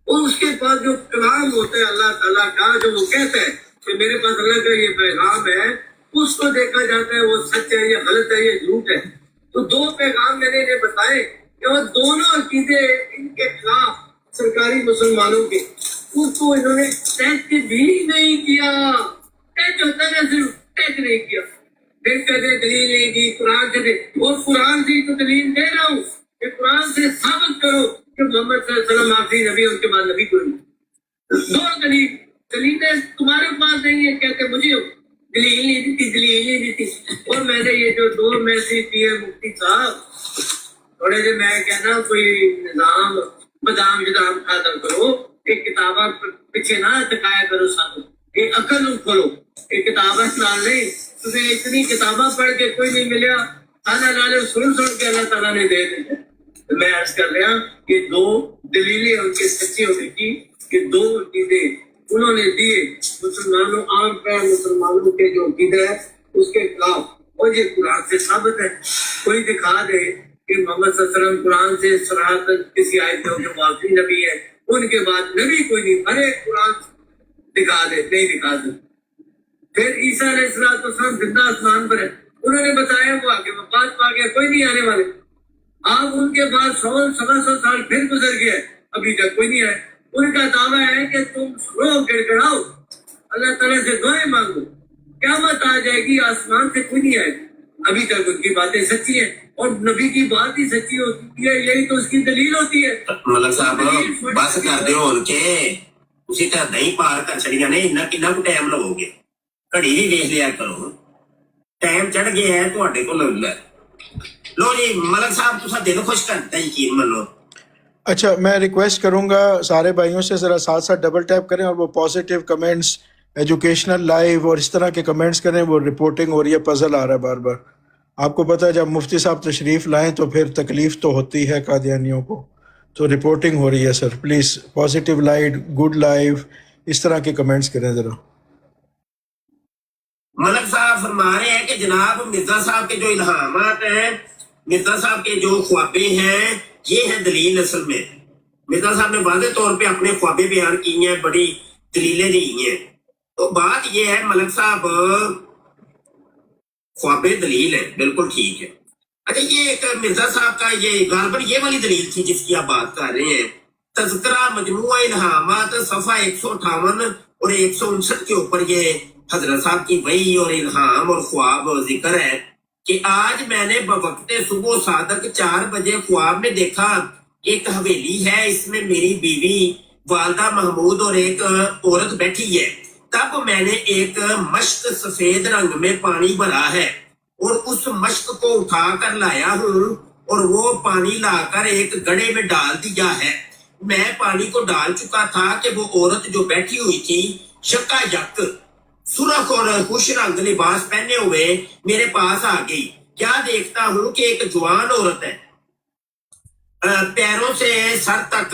اور اس کے پاس جو کلام ہوتا ہے اللہ تعالیٰ کا، جو وہ کہتا ہے کہ میرے پاس اللہ کا یہ پیغام ہے، اس کو دیکھا جاتا ہے وہ سچ ہے یا غلط ہے یا جھوٹ ہے. تو 2 پیغام میں نے انہیں بتائے کہ وہ دونوں عقیدے ان کے خلاف سرکاری مسلمانوں کے، उसको इन्होंने टेस्ट भी नहीं किया। टेस्ट होता है सिर्फ, टेस्ट नहीं किया। फिर कहते दलील नहीं दी, कुरान से दे, और कुरान से तो दलील दे रहा हूँ कि कुरान से साबित करो कि मोहम्मद सल्लल्लाहु अलैहि वसल्लम आखिरी नबी, उनके बाद नबी कोई नहीं। दो दलीलें तुम्हारे पास नहीं है, कहते मुझे दलील नहीं दी थी। और मैंने ये जो 2 मैसेज दिए मुफ्ती साहब, थोड़े से मैं कहना कोई निजाम बादाम जदाम खाता करो, एक किताबा पीछे ना टकाया करो, साथ एक अकल खोलो, एक किताबा नाल नहीं। तुम्हें इतनी किताबा पढ़ के कोई नहीं मिला, खाना नाले सुन के अल्लाह ताला ने दे दिया। तो मैं अर्ज कर रहा कि 2 दलीलें उनके सच्ची होने की, कि 2 चीजें उन्होंने दिए मुसलमानों, आम पर मुसलमानों के जो अकीदा है उसके खिलाफ, और ये कुरान से साबित है। कोई दिखा दे कि मोहम्मद सल्लल्लाहु अलैहि वसल्लम कुरान से सराहत किसी आयत में के वाकई नबी है, उनके बाद नबी कोई नहीं, अरे कुरान दिखा दे, नहीं दिखा दे। फिर ईसा अलैहिस्सलाम जिंदा आसमान पर है, उन्होंने बताया वो आगे वफात पा गया, कोई नहीं आने वाले। आप उनके बाद 100-125 साल फिर गुजर गया, अभी तक कोई नहीं आया। उनका दावा है कि तुम रो गिड़गिड़ाओ, अल्लाह ताला से दुआएं मांगो, क़यामत आ जाएगी, आसमान से कोई नहीं आएगा। अभी तक उनकी बातें सच्ची हैं, और नबी की बात ही सच्ची होती है, यही तो उसकी दलील होती है। मलक साहब बस कर दो उनके, उसी तरह नहीं पार कर छड़िया ने, इन्ना कितना को टाइम लवोगे, घड़ी भी देख लिया करो, टाइम चढ़ गया है ਤੁਹਾਡੇ ਕੋਲ। लो जी मलक साहब तुसा दिल खुश करता यकीन मनो। अच्छा, मैं रिक्वेस्ट करूंगा सारे भाइयों से ज़रा साथ साथ डबल टैप करें और वो पॉजिटिव कमेंट्स, एजुकेशनल लाइव और इस तरह के कमेंट्स करें। वो रिपोर्टिंग हो रही है, पजल आ रहा है बार बार। आपको पता है जब मुफ्ती साहब तशरीफ़ लाएं तो फिर तकलीफ़ तो होती है कादियानियों को, तो रिपोर्टिंग हो रही है sir. Please positive light, good live, इस तरह के कमेंट्स करें ज़रा। मलक साहब फरमा रहे हैं कि जनाब मिर्जा साहब के जो इल्हामात हैं, मिर्जा साहब के जो ख्वाबे हैं, ये है दलील। असल में मिर्जा साहब ने वाज़े तौर पे अपने ख्वाबे बयान की हैं, बड़ी दलीलें दी हैं। तो बात ये है मलक साहब, ख्वाबे दलील है, बिल्कुल ठीक है। अच्छा, ये एक मिर्जा साहब का ये गालबन ये वाली दलील थी जिसकी आप बात कर रहे हैं, तज़किरा मजमुआ इल्हामात सफ़ा 158 और 159 के ऊपर ये हजरत साहब की वही और इल्हाम और ख्वाब जिक्र है कि आज मैंने बवक्ते सुबह सादक 4 बजे ख्वाब में देखा एक हवेली है, इसमें मेरी बीवी वालदा महमूद और एक औरत बैठी है। तब मैंने एक मश्क सफेद रंग में पानी भरा है और उस मश्क को उठा कर लाया हूँ और वो पानी लाकर एक गड्ढे में डाल दिया है। मैं पानी को डाल चुका था कि वो औरत जो बैठी हुई थी यकायक सुरख और खुश रंग लिबास पहने हुए मेरे पास आ गई। क्या देखता हूँ कि एक जवान औरत है, पैरों से सर तक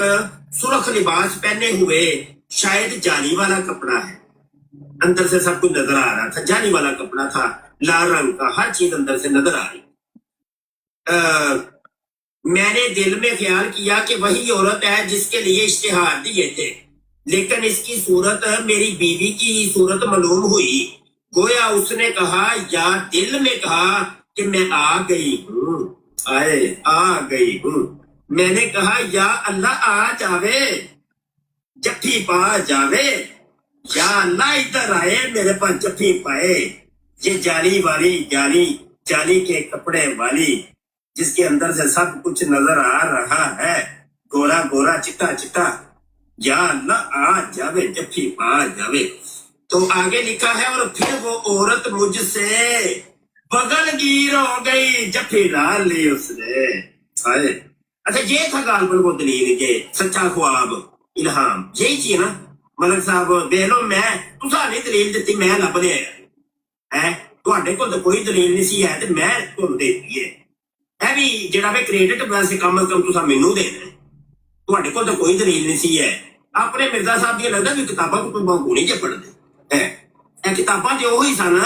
सुरख लिबास पहने हुए, शायद जाली वाला कपड़ा है, अंदर से सब कुछ नजर आ रहा था, जाली वाला कपड़ा था, लाल रंग का, हर चीज अंदर से नजर आ रही। मैंने दिल में ख्याल किया कि वही औरत है जिसके लिए इश्तिहार दिए थे, लेकिन इसकी सूरत मेरी बीवी की सूरत मालूम हुई। गोया उसने कहा या दिल में कहा कि मैं आ गई हूँ, आ गई हूँ। मैंने कहा या अल्लाह आ जावे, जफ्फी पा जावे, या अल्लाह इधर आए मेरे पास जफ्फी पाए। ये जाली वाली जाली के कपड़े वाली जिसके अंदर से सब कुछ नजर आ रहा है, गोरा गोरा चिट्टा चिट्टा, या अल्लाह आ जावे, जफ्फी पा जावे। तो आगे लिखा है और फिर वो औरत मुझसे बगलगीर हो गई, जफ्फी डाल ली उसने। अच्छा, ये था गालबन को दलील, ये सच्चा ख्वाब इल्हाम, यही चीज ना मलक साहब। देख लो, मैं तुसा नहीं दलील दी, मैं लभ लिया है, ਤੁਹਾਡੇ ਕੋਲ ਤਾਂ ਕੋਈ ਦਲੀਲ ਨਹੀਂ ਸੀ ਹੈ ਤੇ ਮੈਂ ਤੁਹਾਨੂੰ ਦੇ ਦਿੱਤੀ ਹੈ। ਇਹ ਵੀ ਜਿਹੜਾ ਵੇ ਕ੍ਰੈਡਿਟ ਵੈਸੇ ਕਮ ਅਜ਼ ਕਮ ਤੁਸੀਂ ਮੈਨੂੰ ਦੇਣਾ, ਤੁਹਾਡੇ ਕੋਲ ਤਾਂ ਕੋਈ ਦਲੀਲ ਨਹੀਂ ਸੀ ਹੈ। ਆਪਣੇ ਮਿਰਜ਼ਾ ਸਾਹਿਬ ਦੀਆਂ ਲੱਗਦਾ ਵੀ ਕਿਤਾਬਾਂ ਕੋਈ ਬਾਂਗੂ ਨਹੀਂ ਜੇ ਪੜ੍ਹਦੇ ਹੈ। ਇਹ ਕਿਤਾਬਾਂ ਤੇ ਉਹੀ ਸਨ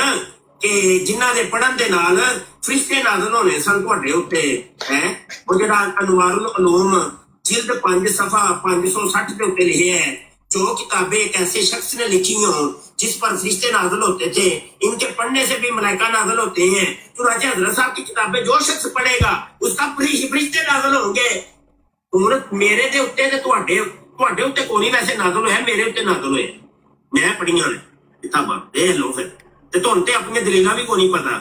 ਕਿ ਜਿਨ੍ਹਾਂ ਦੇ ਪੜ੍ਹਨ ਦੇ ਨਾਲ ਫਰਿਸ਼ਤੇ ਨਾਜ਼ਲ ਹੋਣੇ ਸਨ ਤੁਹਾਡੇ ਉੱਤੇ ਹੈ। ਉਹ ਜਿਹੜਾ ਅਨਵਾਰੁਲ ਉਲੂਮ जिल्द 5 सफ़ा 560 पे ऊपर लिखे है, जो किताबें एक ऐसे शख्स ने लिखी हों जिस पर फरिश्ते नाज़िल होते थे, इनके पढ़ने से भी मलाइका नाज़िल होते हैं। चुनांचे हज़रत साहब की किताबें जो शख्स पढ़ेगा उसका फरिश्ते नाज़िल होंगे। उम्र मेरे दे उत्ते ते तुहाडे ਤੁਹਾਡੇ ਉੱਤੇ ਕੋਈ ਨਹੀਂ ਵੈਸੇ ਨਾਜ਼ਲ ਹੋਇਆ, ਮੇਰੇ ਉੱਤੇ ਨਾਜ਼ਲ ਹੋਇਆ, ਮੈਂ ਪੜੀਆਂ ਨੇ ਕਿਤਾਬਾਂ, ਦੇਖ ਲਓ ਫਿਰ। ਤੇ ਤੁਹਾਨੂੰ ਤੇ ਆਪਣੀਆਂ ਦਲੀਲਾਂ ਵੀ ਕੋਈ ਨਹੀਂ ਪਤਾ।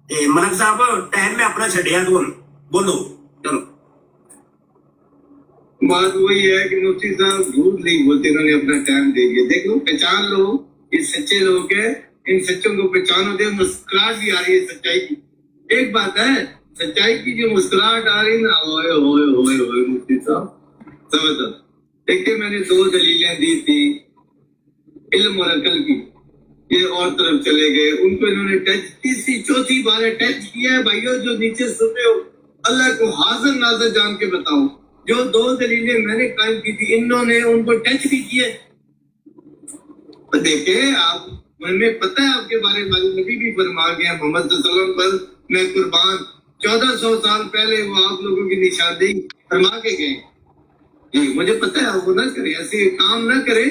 ਤੇ ਮਲਕ ਸਾਹਿਬ ਟਾਈਮ ਮੈਂ अपना ਛੱਡਿਆ, ਤੁਹਾਨੂੰ बोलो चलो। बात वही है कि मुफ्ती साहब झूठ नहीं बोलते, इन्होंने अपना टाइम दे दिया। देख लो, पहचान लो, ये सच्चे लोग हैं, इन सच्चों को पहचानो। दे मुस्कुराहट भी आ रही है सच्चाई की। एक बात है, सच्चाई की जो मुस्कुराहट आ रही है ना, ओए ओए ओए ओए मुफ्ती साहब समझो। देखिए मैंने 2 दलीलें दी थी इल्म और अकल की, ये और तरफ चले गए, उनको इन्होंने टच, तीसरी चौथी बार टच किया है। भाइयों जो नीचे सुने हो, अल्लाह को हाजिर नाज़िर जान के बताओ, जो 2 दलीलें मैंने कायम की थी, इन्होंने उनको टच भी किए। देखे आप, हमें पता है आपके बारे में, नबी भी फरमा गया मोहम्मद सल्लल्लाहु अलैहि वसल्लम पर मैं कुर्बान, 1400 साल पहले वो आप लोगों की निशानदेही फरमा के गए। जी मुझे पता है, वो ना करे, ऐसे काम ना करे,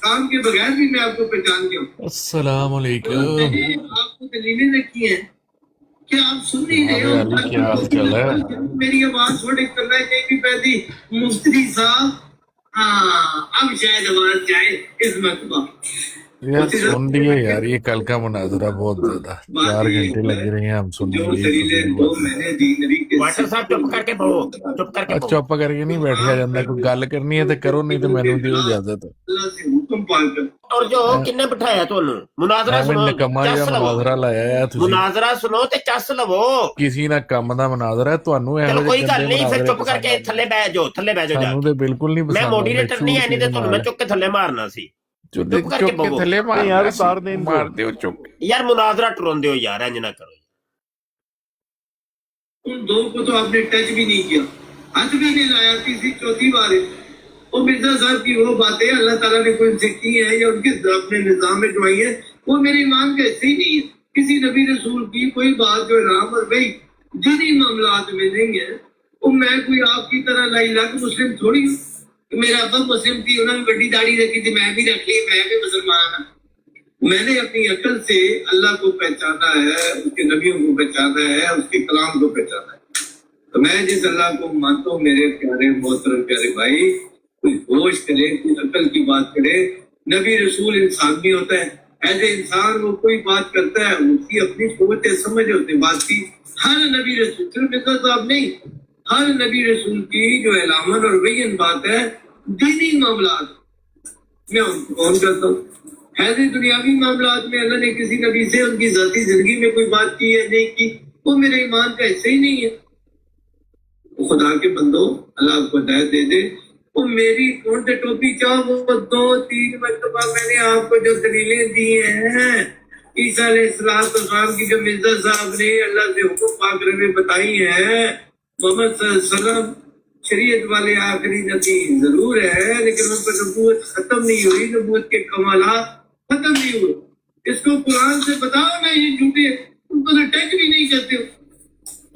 काम के बगैर भी मैं आपको पहचान गया हूँ। अस्सलाम वालेकुम। आपको दलीलें रखी हैं, क्या आप सुन नहीं रहे हो? अली क्या हाल चाल है? मेरी आवाज थोड़ी करना है कहीं भी पैदी मुफ्ती साहब। हाँ अब शायद आवाज जाए इस मरतबा। यार सुन लिए यार, ये कल का मुनाजरा बहुत ज्यादा, 4 घंटे लग रहे हैं हम सुनने जो में। दलीलें 2 मैंने दी नबी के वाटर साहब चुप करके बहो, चुप करके बहो। चुप करके नहीं बैठा जाता, कोई गल करनी है तो करो, नहीं तो मैनू दियो इजाजत। अल्लाह से हुक्म पाकर और जो किन्ने बिठाया ਤੁਹਾਨੂੰ मुनाजरा ਐਵੇਂ सुनो, ਨਿਕੰਮਾ ਜਿਹਾ चस लवो, ਮੁਨਾਜ਼ਰਾ ਲਾਇਆ ਆ ਤੁਸੀਂ। मुनाजरा सुनो ते चस लवो। ਕਿਸੇ ਨਾ ਕੰਮ ਦਾ ਮੁਨਾਜ਼ਰਾ ਹੈ, ਤੁਹਾਨੂੰ ਇਹੋ चलो ਜਿਹੇ कोई गल ਗੰਦੇ नहीं, फिर ਮੁਨਾਜ਼ਰੇ चुप करके पसंद थल्ले बैठ जाओ, थल्ले बैठ जाओ ਸਾਨੂੰ जाके। ਤੇ ਬਿਲकुल ਨਹੀਂ मैं ਪਸੰਦ। मॉडरेटर नहीं है, नहीं तो ਤੁਹਾਨੂੰ ਮੈਂ ਚੁੱਕ ਕੇ ਥੱਲੇ ਮਾਰਨਾ ਸੀ। ਚੁੱਪ चुप करके ਕੇ बहो ਥੱਲੇ ਮਾਰ ਯਾਰ, ਉਤਾਰ ਦੇ ਮਾਰ ਦਿਓ ਚੁੱਕ। यार मुनाजरा टुरंदे हो यार, इंज ना करो। उन 2 को तो आपने टच भी नहीं किया, हाथ भी नहीं लाया। तीसरी चौथी बार वो मिर्जा साहब की वो बातें अल्लाह ताला ने कोई उनसे की है या उनके अपने निजाम में जो आई है, वो मेरे ईमान के ऐसे ही नहीं है। किसी नबी रसूल की कोई बात जो राम और भाई दीनी मामलात में नहीं है, वो मैं कोई आपकी तरह लाई लाख मुस्लिम थोड़ी हूँ। मेरा अब्बा मुस्लिम थी, उन्होंने बड़ी दाढ़ी रखी थी, मैं भी रख ली, मैं भी मुसलमान हूँ। मैंने अपनी अकल से अल्लाह को पहचाना है, उसके नबियों को पहचाना है, उसके कलाम को पहचाना है। तो मैं जिस अल्लाह को मानता हूँ, मेरे प्यारे मोहतरम प्यारे भाई, कोई होश करे, कोई अकल की बात करे। नबी रसूल इंसान भी होता है, ऐसे इंसान वो कोई बात करता है, उसकी अपनी सोच समझ होती है बात की। हर नबी रसूल, सिर्फ इतना साहब नहीं, हर नबी रसूल की जो एलामन और वही बात है दीनी मामलात मैं उनको कौन करता हूँ। ऐसे दुनियावी मामलात में अल्लाह ने किसी नबी से उनकी जाती जिंदगी में कोई बात की है नहीं की, वो मेरे ईमान का हिस्सा ही नहीं है। खुदा के बंदो, अल्लाह आपको हिदायत दे दे। वो मेरी कौन से टोपी चाहो, वो 2-3 मरतबा मैंने आपको जो दलीलें दी हैं ईसा अलैहिस्सलाम की, जो मिर्जा साहब ने अल्लाह से हुक्म पाकर में बताई है। मोहम्मद सल्लल्लाहु अलैहि वसल्लम शरीयत वाले आखिरी नबी जरूर है, लेकिन उन पर नबूवत खत्म नहीं हुई, नबूवत के कमालात खत्म नहीं हुए। इसको कुरान से बताओ ना, ये झूठे उनको तो टच भी नहीं करते हो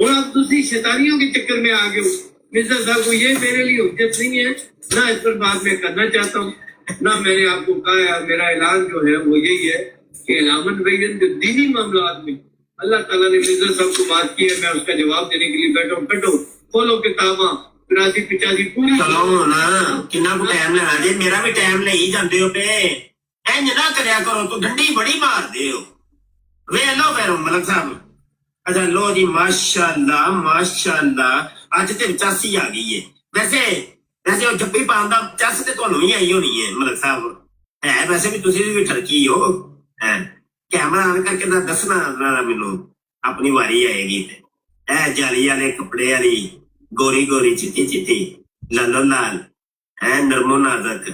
और आप दूसरी शैतानियों के चक्कर में आ गए हो। मिर्जा साहब को ये मेरे लिए उज्जत नहीं है, ना इस पर बात मैं करना चाहता हूँ, ना मैंने आपको कहा है। मेरा ऐलान जो है वो यही है कि इलामन बैन जो दीनी मामलात में अल्लाह ताला ने मिर्जा साहब को बात की है, मैं उसका जवाब देने के लिए बैठा हूँ। बैठो, खोलो किताबा 83-85 पूरी। चलो ना, कितना को टाइम लेना जी, मेरा भी टाइम ले ही जाते हो पे। इंज ना करया करो, तो डंडी बड़ी मार दे हो। वे लो फिर मलक साहब, अच्छा लो जी, माशाअल्लाह माशाअल्लाह, ਅੱਜ ਤੇ 85 ਆ ਗਈ ਹੈ। ਵੈਸੇ ਉਹ ਜੱਪੀ ਪਾਉਣ ਦਾ ਚੱਸ ਤੇ ਤੁਹਾਨੂੰ ਵੀ ਆਈ ਹੋਣੀ ਹੈ ਮਲਕ ਸਾਹਿਬ, ਹੈ ਵੈਸੇ ਵੀ ਤੁਸੀਂ ਵੀ ਠਰਕੀ ਹੋ। ਕੈਮਰਾ ਆਨ ਕਰਕੇ ਨਾ ਦੱਸਣਾ ਨਾ ਮੈਨੂੰ, ਆਪਣੀ ਵਾਰੀ ਆਏਗੀ ਤੇ ਇਹ ਜਾਲੀ ਵਾਲੇ ਕੱਪੜੇ ਵਾਲੀ ਗੋਰੀ ਗੋਰੀ ਚਿੱਟੀ ਚਿੱਟੀ ਲਾਲੋ ਲਾਲ ਹੈ ਨਰਮੋ ਨਾਜ਼ਕ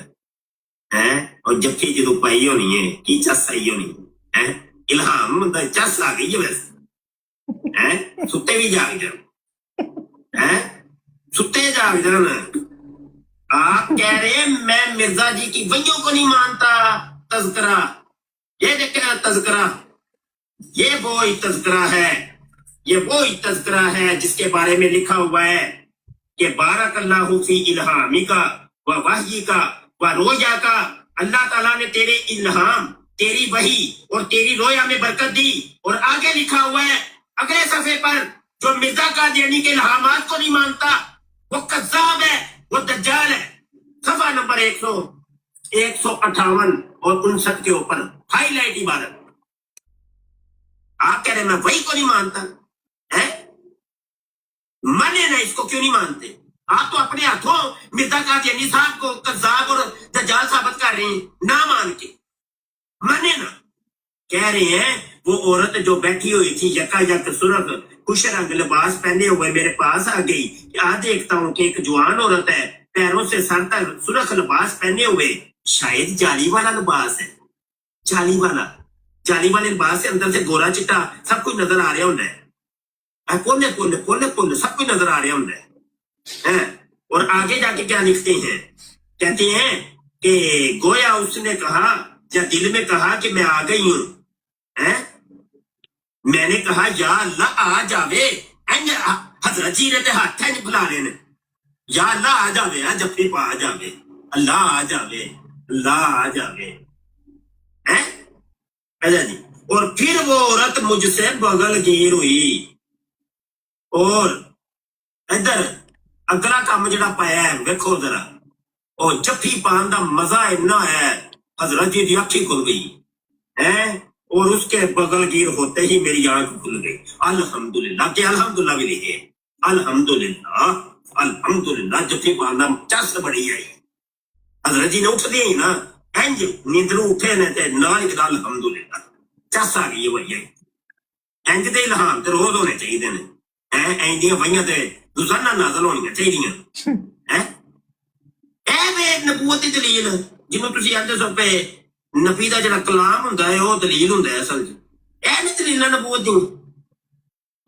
ਹੈ, ਉਹ ਜੱਫੀ ਜਦੋਂ ਪਾਈ ਹੋਣੀ ਹੈ ਕੀ ਚੱਸ ਆਈ ਹੋਣੀ ਹੈ, ਇਲਹਾਮ ਦਾ ਚੱਸ ਆ ਗਈ ਹੈ ਵੈਸੇ ਹੈ। ਸੁੱਤੇ ਵੀ ਜਾਗ ਜਾਣ हैं, सुते जाग जाना। आप कह रहे मैं मिर्जा जी की वैयों को नहीं मानता। तज़किरा ये देखना, तज़किरा ये वो ही तज़किरा है, ये वो ही तज़किरा है जिसके बारे में लिखा हुआ है कि बारकल्लाहु फी इल्हामी का व वही का व रोया का। अल्लाह ताला ने तेरे इल्हाम, तेरी वही और तेरी रोया में बरकत दी। और आगे लिखा हुआ है अगले सफे पर, जो मिर्जा कादियानी के इल्हामात को नहीं मानता वो कज़्ज़ाब है, वो दज्जाल है। सफा नंबर 158 और 59 के ऊपर हाईलाइट इबारत। आप कह रहे मैं वही को नहीं मानता है, माने ना, इसको क्यों नहीं मानते? आप तो अपने हाथों मिर्जा कादियानी साहब को कज़्ज़ाब और दज्जाल साबित कर रहे हैं, ना मान के। माने ना, कह रहे हैं वो औरत जो बैठी हुई थी यकायक सुरख कुश रंग लिबास पहने हुए मेरे पास आ गई। आज देखता हूं कि एक जवान औरत है, पैरों से सर तक सुरख लिबास पहने हुए, शायद जाली वाला लिबास है। जाली वाले लिबास से अंदर से गोरा चिट्टा सब कुछ नजर आ रहा होता है, कोने कोने कोने कोने सब कुछ नजर आ रहा होता है। और आगे जाके क्या लिखते हैं, कहते हैं कि गोया उसने कहा या दिल में कहा कि मैं आ गई हूं। मैंने कहा या अल्लाह आ जावे, हजरत जी ने हाथ है बुला लेने, या अल्लाह आ जावे, जफ्फी पा आ जावे, अल्लाह आ जावे, अल्लाह आ जावे। जी। और फिर वो औरत मुझसे बगल गिर हुई और इधर अगला काम जड़ा पाया है वेखो जरा, और जफ्फी पान का मजा इन्ना है, हजरत जी की अखी खुल गई है और उसके बगल गिर होते ही मेरी आंख खुल गई। अल्हम्दुलिल्लाह के अल्हम्दुलिल्लाह भी लिखे, अल्हम्दुलिल्लाह अल्हम्दुलिल्लाह, जफ्फी पान का चस बड़ी आई। हजरत जी ने उठते ही ना इंज नींदरू उठे ने ते नाल एक अल्हम्दुलिल्लाह चस आ गई वही आई। इंज दे इल्हाम ते रोज होने चाहिए ने, इंज दी वहियां ते रोजाना नाज़िल होनी चाहिए है। ए वे नबूवत दी दलील जिन्हों तुसी आंदे सो पे नबी दा जिहड़ा कलाम हुंदा है वो दलील हुंदा है असल च, ए नहीं दलीलां नबूवत दी।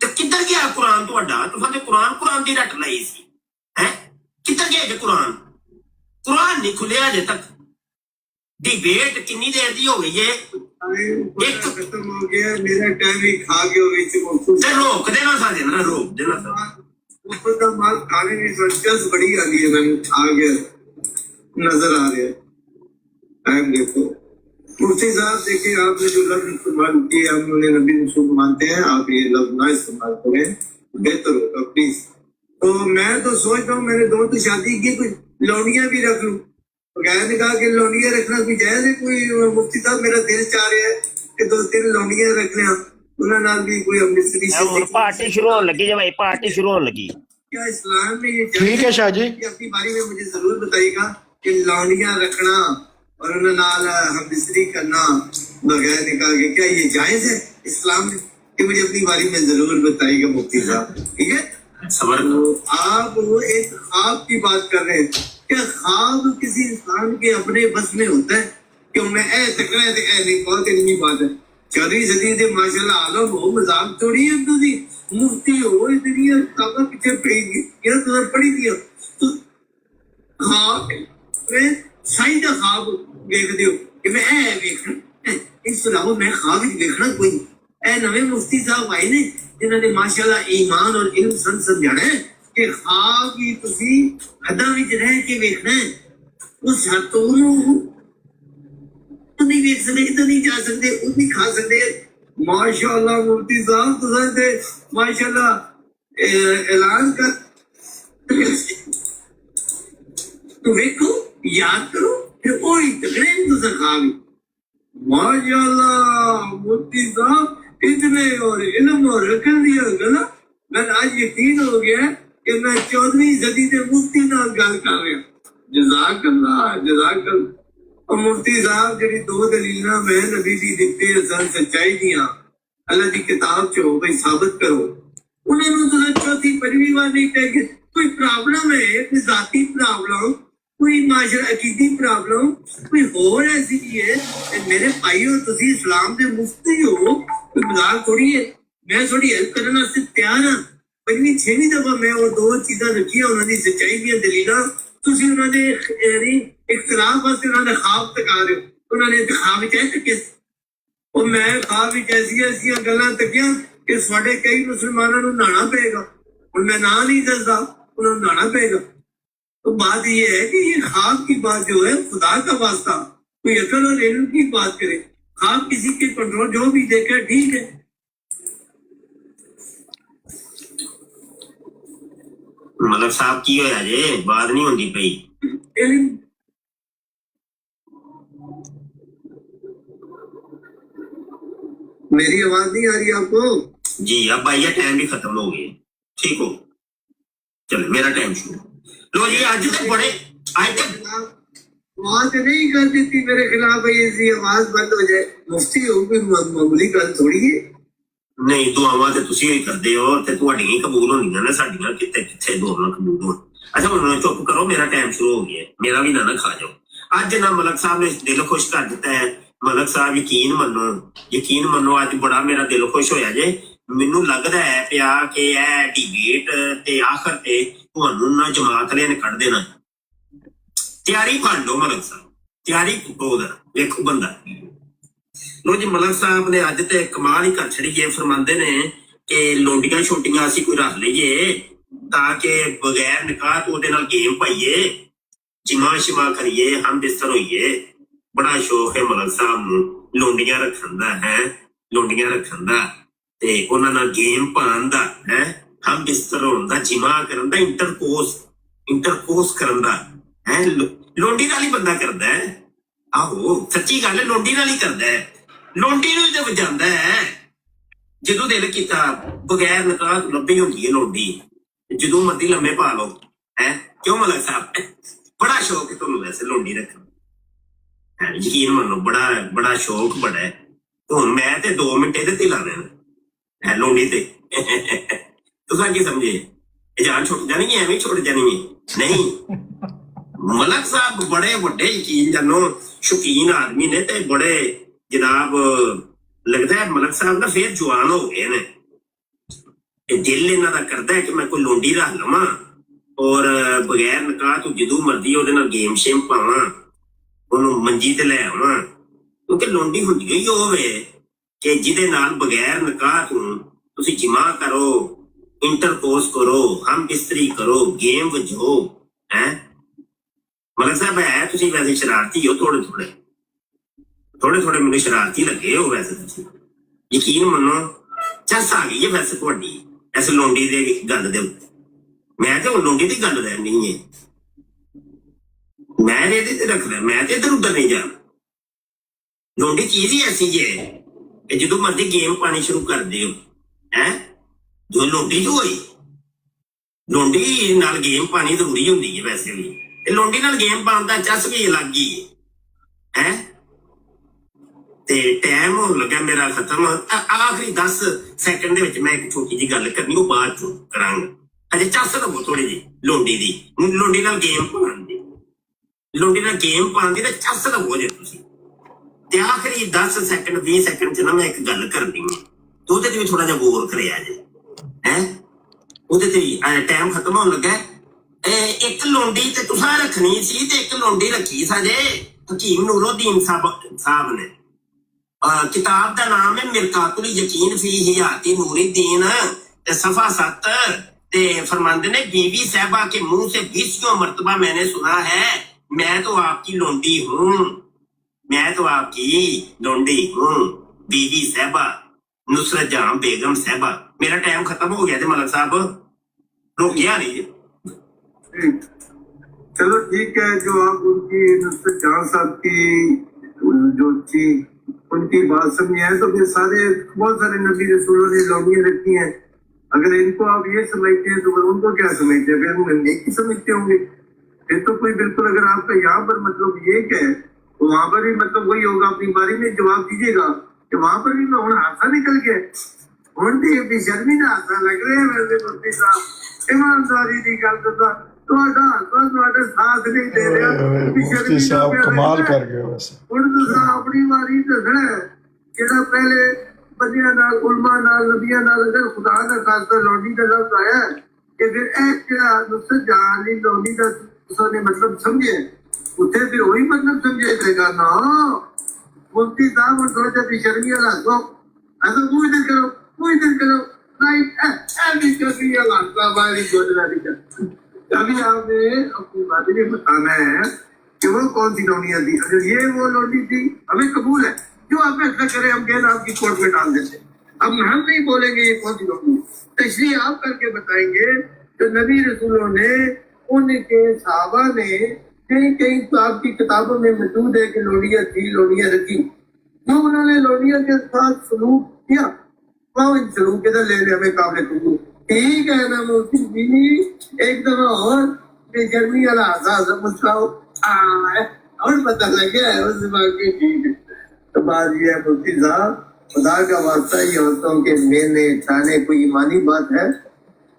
ते किधर गया कुरान तुहाडा? तुसां ते कुरान दी रट लाई सी है, किधर गया जे कुरान नहीं खुलिया अजे तक। डिबेट कितनी देर दी हो गई है, खत्म हो गया, मेरा टाइम ही खा गया ते रोक देना सा देना, रोक देना सा। ऊपर का माल खाने की दिलचस्प बड़ी आ गई है, मैंने खा गया नजर आ रहा है। टाइम देखो मुफ्ती साहब, देखिए आपने जो लफ्ज इस्तेमाल किए, हम उन्हें नबी रसूल मानते हैं, आप ये लफ्ज ना इस्तेमाल करें, बेहतर होगा प्लीज। तो मैं तो सोच रहा हूँ, मैंने दो तो शादी की, कुछ लौंडियां भी रख लूं। गैर ने कहा कि लौंडियां रखना कोई जायज है? कोई मुफ्ती साहब मेरा दिल चाह रहा है कि 2-3 लौंडियां रख लें, उन्होंने नाल भी कोई अमृतसरी पार्टी शुरू होने लगी भाई, पार्टी शुरू होने लगी। क्या इस्लाम में ये ठीक है शाह जी, अपनी बारी में मुझे जरूर बताइएगा कि लौंडियां रखना और उन्हें नाल हमबिस्तरी करना बगैर निकाल के, क्या ये जायज है इस्लाम में? कि मुझे अपनी बारी में जरूर बताइएगा मुफ्ती साहब, ठीक है? सबर तो आप वो एक ख्वाब की बात कर रहे हैं, क्या ख्वाब किसी इंसान के अपने बस में होता है कि मैं ए तकड़ा है ए नहीं, बहुत इतनी बात है। 14वीं सदी से माशाल्लाह आलम हो, मजाक थोड़ी है, तुझी मुफ्ती हो, इतनी किताबा पीछे पढ़ी दिया तो ख्वाब में साइंस का ख्वाब देख दियो कि मैं ए देखना, इस अलावा मैं ख्वाब देखना कोई ए नवे मुफ्ती साहब आए ने जिन्होंने माशाल्लाह ईमान और इल्म समझाना है कि ख्वाब भी तुसी हदां विच रह के देखना है, उस हद तो नहीं देख सकते, इधर नहीं जा सकते, उधर नहीं खा सकते। माशाल्लाह मुफ्ती साहब तुसां ते माशाल्लाह ऐलान कर तो देखो, याद करो फिर वही तगड़े तुसां ख्वाब। माशाल्लाह मुफ्ती साहब इतने और इल्म और अकल दिया गला, मैं आज यकीन हो गया कि मैं 14वीं सदी के मुफ्ती नाल गल कर रहा। जज़ाकल्लाह जज़ाकल्लाह। और मुफ्ती साहब जी 2 दलीलां मैं नबी दी दित्ती असल सच्चाई दियां अल्लाह दी किताब च हो भाई साबित करो, उन्होंने तो 4थी 5वीं बार नहीं कहे कोई प्रॉब्लम है, कोई जाती प्रॉब्लम, कोई माशरा अकीदी प्रॉब्लम, कोई होर ऐसी है। मेरे भाईओ तुसी इस्लाम दे मुफ्ती हो, कोई मजाक थोड़ी है। मैं थोड़ी हेल्प करने वास्ते तैयार हाँ। 5वीं 6वीं दफा मैं वो 2 चीज़ां रखियां, उन्होंने सच्चाई दी दलीलां, तुसी उन्होंने इख्तिलाफ वास्ते उन्होंने ख्वाब तका रहे हो, उन्होंने ख्वाब विच तके और मैं ख्वाब विच ऐसी गल्लां तकियां कि साडे कई मुसलमानों को नहाना पेगा। हुण मैं ना नहीं दसदा, उन्होंने नहाना पेगा। तो बात ये है कि ये ख्वाब की बात जो है, खुदा का वास्ता कोई अकल और इल्म की बात करे, ख्वाब किसी के कंट्रोल जो भी देखे ठीक है। मतलब साहब की होया जे बात नहीं होंदी पई, इल्म मेरी आवाज नहीं आ रही आपको? जी अब भैया टाइम भी खत्म हो गया, ठीक हो? चलो मेरा टाइम शुरू। लो जी आज तो बड़े आज तक आवाज नहीं कर देती मेरे खिलाफ है, ऐसी आवाज बंद हो जाए। मुफ्ती हो कोई मामूली गल थोड़ी है। नहीं दुआवां ते तुसी ही करदे हो ते तुहाडियां ही कबूल होंदियां ने, साडियां किते किथे दोनों कबूल होण। अच्छा हुण चुप करो, मेरा टाइम शुरू हो गया, मेरा भी ना खा जाओ। अज ना मलक साहब ने दिल खुश कर दिता है। मलक साहब यकीन मनो अज बड़ा मेरा दिल खुश होया जे। मैनू लगदा है पिया कि यह डिबेट ते आखिर ते तुहानू ना जमात वाले ने कढ देना। तैयारी फड़ लो मलक साहब, तैयारी देखो बंदा। लो जी मलक साहब ने अज ते कमाल ही कर छड़ी है। फरमांदे ने कि लोंडियां छोटियां असीं कोई रख लईए ताकि बगैर निकाह तो ओहदे नाल गेम पाइए, जिमा शिमा करिए, हम बिस्तर होइए। बड़ा शौक है मलक साहब नूं लोंडियां रखण दा है, लोंडियां रखण दा ते उन्हां नाल गेम पाउण दा है, हम बिस्तर होण दा, जिमा करन दा, इंटरकोर्स करन दा है। लोंडी नाल ही बंदा करदा है। आहो सच्ची गल है, लोंडी नाल ही करदा है। लोंडी नूं ते वजांदा है ਜਦੋਂ ਦਿਲ ਕੀਤਾ। बगैर निकाह तो ਲੱਭੀ ਹੁੰਦੀ ਹੈ ਲੋਂਡੀ, ਜਦੋਂ ਮਰਦੀ ਲੰਮੇ ਪਾ ਲਓ ਹੈ। ਕਿਉਂ ਮਲਕ ਸਾਹਿਬ ਬੜਾ ਸ਼ੌਕ ਹੈ ਤੁਹਾਨੂੰ ਵੈਸੇ ਲੋਂਡੀ ਰੱਖਣ ਦਾ, ਯਕੀਨ ਮੰਨੋ ਬੜਾ ਸ਼ੌਕ ਬੜਾ ਹੈ। ਹੁਣ ਮੈਂ ਤੇ 2 ਮਿੰਟ ਇਹਦੇ ਤੇ ਲਾ ਲੈਣਾ ਹੈ ਲੋਂਡੀ ਤੇ। ਤੁਸੀਂ ਕੀ ਸਮਝੇ ਇਹ ਜਾਨ ਛੁੱਟ ਜਾਣੀ ਹੈ, ਐਵੇਂ ਛੁੱਟ ਜਾਣੀ ਹੈ? ਨਹੀਂ ਮਲਕ ਸਾਹਿਬ ਬੜੇ ਵੱਡੇ ਯਕੀਨ ਜਾਨੋ ਸ਼ੌਕੀਨ ਆਦਮੀ ਨੇ ਤੇ ਬੜੇ जनाब लगता है मलक साहब ना फिर जवान हो गए ने। दिल इन्हां दा करदा है कि मैं कोई लोंडी रख लवां और बगैर निकाह तो जदों मर्जी ओहदे नाल गेम शेम पावां, ओनू मंजी ते ले आवां। क्योंकि लोंडी हुंदी ही होवे कि जिहदे नाल बगैर निकाह तो तुसीं जिमा करो, इंटरकोर्स करो, हम बिस्तरी करो, गेम वजो है। मलक साहब है तुसीं वैसे शरारती हो, थोड़े मैंने शरारती लगे हो वैसे। तुसीं यकीन मनो चस आ गई है वैसे तुहाडी इस लोंडी दे गल दे उत्ते। मैं ते हुण लोंडी दी गल रैनी है, मैं इहदे ते रखना, मैं ते इधर उधर नहीं जाना। लोंडी चीज ही ऐसी है कि जदों मर्जी गेम पानी शुरू कर दिओ है। जो लोंडी जो होई लोंडी नाल गेम पानी जरूरी हुंदी है वैसे भी, ते लोंडी नाल गेम पाउण दा चस भी अलग ही है। ते टाइम होण लगा मेरा खत्म। आखिरी 10 सैकंड दे विच मैं एक छोटी जी गल करनी, वो बाद चों करांगा। अजे चस लवो थोड़ी जी लोंडी दी, लोंडी नाल गेम पाउण दी, लोंडी नाल गेम पाउण दी ते चस लवो जे तुसीं। ते आखिरी 10 सैकंड 20 सैकंड च ना मैं एक गल करनी है, तो ओहदे ते भी थोड़ा जिहा गौर करिया जे है। ओहदे ते टाइम खत्म होण लगा। एक लोंडी ते तुसां रखनी सी ते एक लोंडी रखी साजे हकीम नूरुद्दीन साहब ने। किताब का नाम है मिरकातुल यकीन फी हयाती नूरुद्दीन ते सफा 7 ते फरमाते ने बीवी साहबा के मुंह से 20 मरतबा मैंने सुना है, मैं तो आपकी लोंडी हूँ, मैं तो आपकी लोंडी हूँ। बीवी साहबा नुसरत जहां बेगम साहबा। मेरा टाइम खत्म हो गया थे मलक साहब, रोकिया नहीं। चलो ठीक है, जो आप उनकी नुसरत जहां साहब की जो थी उनकी बात समझे हैं, तो फिर बहुत सारे नबी रसूलों ने लौंडियां रखी हैं। अगर इनको आप ये समझते हैं तो फिर उनको क्या समझते हैं? फिर हम नेकी समझते होंगे। फिर तो कोई बिल्कुल, अगर आपका यहाँ पर मतलब ये क्या है तो वहां पर भी मतलब वही होगा। अपनी बारी में जवाब दीजिएगा कि वहां पर भी मैं हूँ हादसा निकल गया, हूँ भी बेशर्मी का हादसा लग रहे हैं। वैसे मुफ्ती साहब ईमानदारी की गल करता साथ नहीं दे रहा, कमाल कर गए वैसे। अपनी बारी दसना जेड़ा पहले बंदियां नाल उलमा नाल नबियां नाल अगर खुदा दा खासा लौंडी का लफ्ज आया कि फिर नुसरत जहां दी लौंडी का तुसां मतलब समझे, उत्थे फिर वही मतलब समझे जाएगा ना। मुफ्ती साहब और थोड़ा सा बेशर्मी वाला तो ऐसा कोई इधर करो राइट भी करनी है लाता वाली गोदरानी का। अभी आपने अपनी बातें में बताना है कि वो कौन सी लौंडियां थी। अगर ये वो लौंडी थी हमें कबूल है, जो आप फैसला करें हम कहना आपकी कोर्ट में डाल देते। अब हम नहीं बोलेंगे ये कौन सी लौंडी, तशरीह आप करके बताएंगे। तो नबी रसूलों ने उनके सहाबा ने कई आपकी किताबों में मौजूद है कि लौंडियां थी, लौंडियां रखी। जो उन्होंने लौंडियां के साथ सलूक या वाह इन सलूक के ले ले हमें काबिल कबूल ठीक है ना मोती जी एक दफा और बेशर्मी वाला आसास मुस्कुराओ और पता लग गया है उस बाकी तो बात ये है मुफ्ती साहब खुदा का वास्ता ये औरतों के लेने छाने कोई ईमानी बात है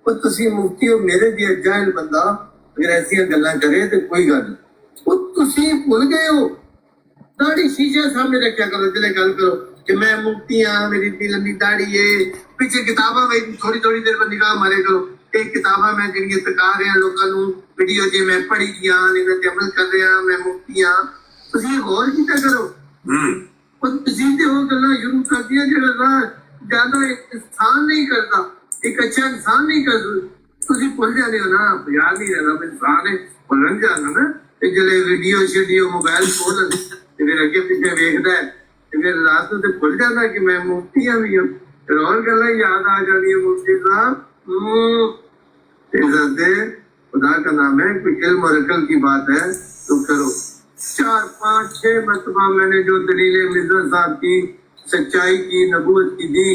वो तुसी मुफ्ती हो मेरे दिए जाहिल बंदा अगर ऐसी गल्ला करे तो कोई गल नहीं वो तुसी भूल गए हो दाढ़ी शीशे सामने रखा करो चले गल करो कि मैं मुफ्ती हाँ मेरी इतनी लंबी दाढ़ी है पीछे किताबा में थोड़ी थोड़ी देर पर निगाह मारे करो एक किताबा में जिहड़ियां तका रहे हैं लोगों नूं वीडियो जे मैं पढ़ी दियां इन्हां ते अमल कर रहे हैं मैं मुफ्ती हाँ तुसी गौर कीता करो और तुसी ते वो गल्लां शुरू कर दियां जेड़ा राह ज्यादा इंसान नहीं करता एक अच्छा इंसान नहीं कर तुसी भुल जाते हो ना याद नहीं रहना इंसान है भुलन जाना ना ते जले वीडियो शेडियो मोबाइल खोल ते फिर अगे पीछे वेखदा है ते फिर रात नूं ते भुल जांदा कि मैं मुफ्ती हाँ भी हूं फिर और गल्लां याद आ जानी है मुफ्ती साहब इज्जत दे खुदा का नाम है कोई इल्म और अकल की बात है तो करो 4 5 6 मरतबा मैंने जो दलीलें मिर्जा साहब की सच्चाई की नबूवत की दी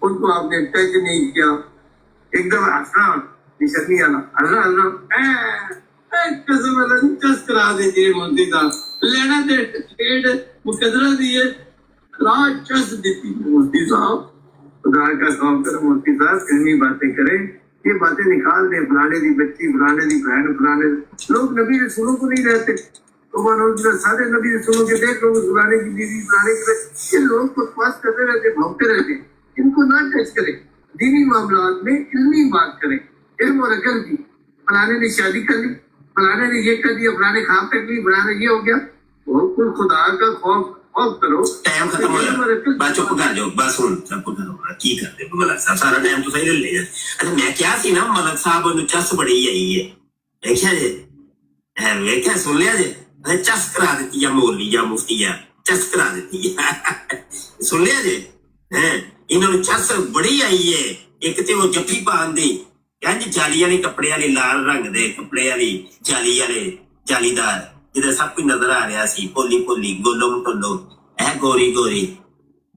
उनको आपने टच नहीं किया एकदम हंसना निशनी आना हल्ला हल्ला कसम अल्लाह चस करा दीजिए मुफ्ती साहब लेना दे खेड मुकदरा दिए रात चस देती मुफ्ती साहब खुदा का काम करो मुफ्ती साहब इल्मी बातें करें ये बातें निकाल दे फलाने दी बच्ची फलाने दी बहन फलाने लोग नबी रसूलों को नहीं रहते तो सारे नबी रसूलों के देख लो फलाने की बीवी फलाने की ये लोग बकवास करते रहते भौंकते रहते इनको ना टच करें दीनी मामलात में इल्मी बात करें इल्म और अकल की फलाने ने शादी कर ली फलाने ने ये कर दिया फलाने खाब कर ली फलाने ये हो गया वो कुल खुदा का खौफ करो टाइम खत्म हो गया बस चुप कर जाओ बस हुन चुप करो की करते हो मलक साहब सारा टाइम तो सही ले लिया अच्छा मैं क्या सी ना मलक साहब नु चस बड़ी आई है देखिया जे मैं क्या सुन लिया जे अरे चस करा देती है मौलवी या मुफ्ती या चस करा देती है सुन लिया जे हैं इन्होंने चस बड़ी आई है एक ते वो जफ्फी पान दी कहंज जाली वाले कपड़े वाले लाल रंग दे कपड़े वाली जाली वाले जालीदार जिधर सब कुछ नजर आ रहा सी पोली पोली गोलो टोलो है गोरी गोरी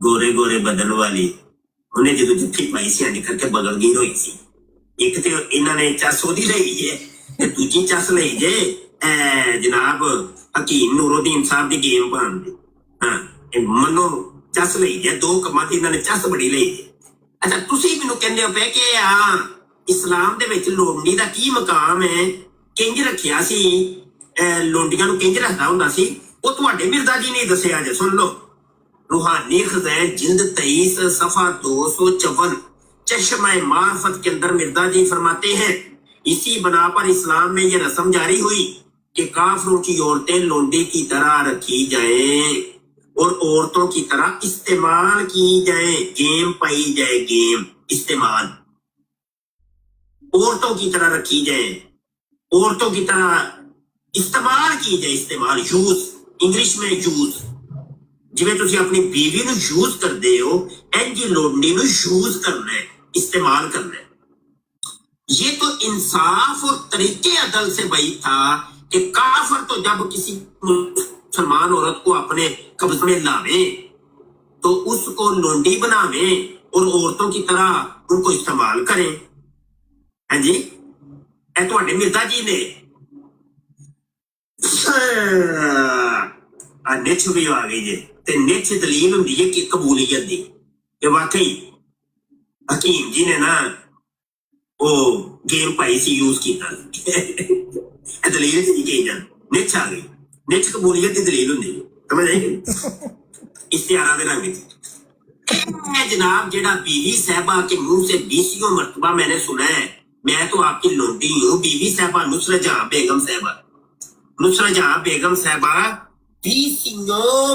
गोरे गोरे बदन वाली उन्हें जो जुत्ती पाई सी अंज करके बगल गिर हुई सी एक तो इन्होंने चस ओदी लई है ते दूजी चस लई जे जनाब हकीम नूरुद्दीन साहब दी गेम पान दी हाँ मनो चस लई जे दो कमां ते इन्होंने चस बड़ी लई जे अच्छा तुसी मैनू कहंदे हो पे कि हाँ इस्लाम दे विच लोमड़ी दा की मकाम है किंज रखिया सी लोंडियां नूं किंज रखदा हुंदा सी वो तुहाडे मिर्जा जी ने दस्सिया जे सुन लो रूहानी खज़ैन जिल्द 23 सफा 254 चश्मा मार्फत के अंदर मिर्जा जी फरमाते हैं इसी बना पर इस्लाम में ये रस्म जारी हुई कि काफिरों की औरतें लोंडे की तरह रखी जाएं और औरतों की तरह इस्तेमाल की जाए गेम पाई जाए गेम इस्तेमाल औरतों की तरह रखी जाए औरतों की तरह इस्तेमाल की जाए इस्तेमाल यूज इंग्लिश में यूज जिवें तुसीं अपनी बीवी नूं यूज करदे हो इंज लोंडी नूं यूज करना है इस्तेमाल करना है ये तो इंसाफ और तरीके अदल से वही था कि काफिर तो जब किसी मुसलमान औरत को अपने कब्ज में लावे तो उसको लोंडी बनावे और औरतों की तरह उनको इस्तेमाल करें हाँ जी ए तुहाडे मिर्जा जी ने निच भी आ गई जे ते निच दलील हुंदी है कि कबूलियत दी कि वाकई हकीम जी ने ना वो गेम पाई सी यूज कीता दलील सी कही जान निच आ गई निच कबूलियत दी दलील हुंदी समझ आई इस्तियारा दे रंग जनाब जेड़ा बीवी साहबा के मुंह से 20 मरतबा मैंने सुना है मैं तो आपकी लोंडी हूँ बीवी साहबा नुसरत जहां बेगम साहबा नुसरत जहां बेगम साहबा 20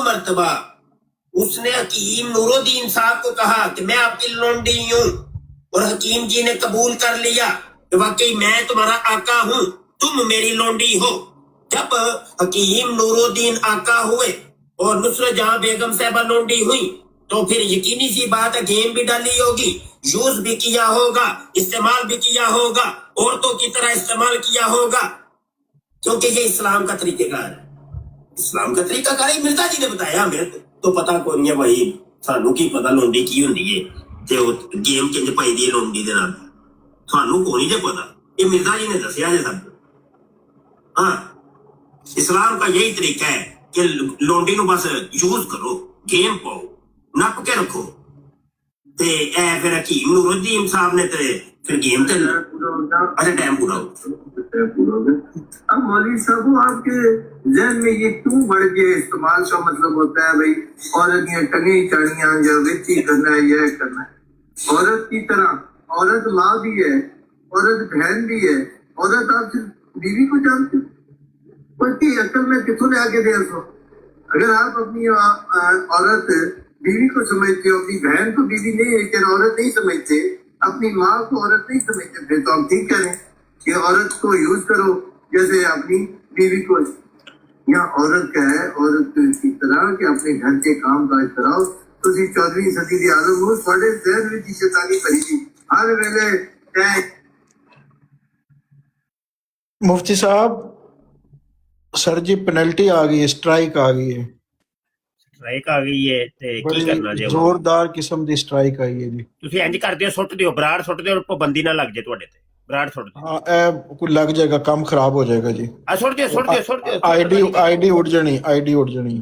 मरतबा उसने हकीम नूरुद्दीन साहब को कहा कि मैं आपकी लोंडी हूँ और हकीम जी ने कबूल कर लिया कि वाकई मैं तुम्हारा आका हूँ तुम मेरी लोंडी हो जब हकीम नूरुद्दीन आका हुए और नुसरत जहां बेगम साहबा लोंडी हुई तो फिर यकीनी सी बात है गेम भी डाली होगी यूज भी किया होगा इस्तेमाल भी किया होगा औरतों की तरह इस्तेमाल किया होगा क्योंकि ये इस्लाम का तरीकेकार है इस्लाम का तरीकाकार मिर्जा जी ने बताया हमें तो पता कोई नहीं है भाई ਸਾਨੂੰ ਕੀ ਪਤਾ ਲੌਂਡੀ ਕੀ ਹੁੰਦੀ ਏ ਤੇ ਉਹ ਗੇਮ ਕਿੰਜ ਪਾਈਦੀ ਏ ਲੌਂਡੀ ਦੇ ਨਾਲ, ਤੁਹਾਨੂੰ ਕੋਈ ਨਹੀਂ ਜੇ ਪਤਾ, ਇਹ ਮਿਰਜ਼ਾ ਜੀ ने दसिया है सब। हाँ, इस्लाम का यही तरीका है कि लौंडी ਨੂੰ बस यूज करो, गेम पाओ, नप के रखो। ਤੇ ਇਹ ਫਿਰ ਹਕੀਮ ਨੂਰੁद्दीन साहब ने ਤੇ फिर गेम ਤੇ अच्छा टाइम पूरा हो। अब मौलवी साहब वो आपके जहन में ये क्यों बढ़ गया? इस्तेमाल का मतलब होता है भाई औरत या टंगी चढ़ियां या वित्ती करना है, यह करना है। औरत की तरह औरत माँ भी है, औरत बहन भी है, औरत आप सिर्फ बीवी को जानते हो, उसकी अक्ल में कितों ले आके दे उसको? अगर आप अपनी औरत बीवी को समझते हो, अपनी बहन को बीवी नहीं लेकिन औरत नहीं समझते, अपनी माँ को औरत नहीं समझते, फिर तो हम ठीक करें कि औरत को यूज करो जैसे अपनी बीवी को। यहाँ औरत का है, औरत की तरह कि अपने घर के काम काज कराओ। तो 14वीं सदी की आदम हो थोड़े जहन में शैतानी भरी थी हर वेले चाहे। मुफ्ती साहब सर जी पेनल्टी आ गई है, स्ट्राइक आ गई है, ਸਟ੍ਰਾਈਕ ਆ ਗਈ ਏ ਤੇ ਕੀ ਕਰਨਾ बड़ी ਜੇ? जोरदार किस्म की स्ट्राइक आई है जी। ਤੁਸੀਂ ਇੰਜ ਕਰਦੇ ਹੋ, ਸੁੱਟ ਦਿਓ, ਬਰਾੜ ਸੁੱਟ ਦਿਓ, ਪਾਬੰਦੀ ਨਾ ਲੱਗ ਜੇ ਤੁਹਾਡੇ ਤੇ, ਬਰਾੜ ਸੁੱਟ ਦਿਓ। हाँ ए कोई लग जाएगा, काम खराब हो जाएगा जी। ਆ ਸੁੱਟ ਦਿਓ, ਸੁੱਟ ਦਿਓ, ਸੁੱਟ ਦਿਓ। आईडी उड़ जानी, आईडी उड़ जानी।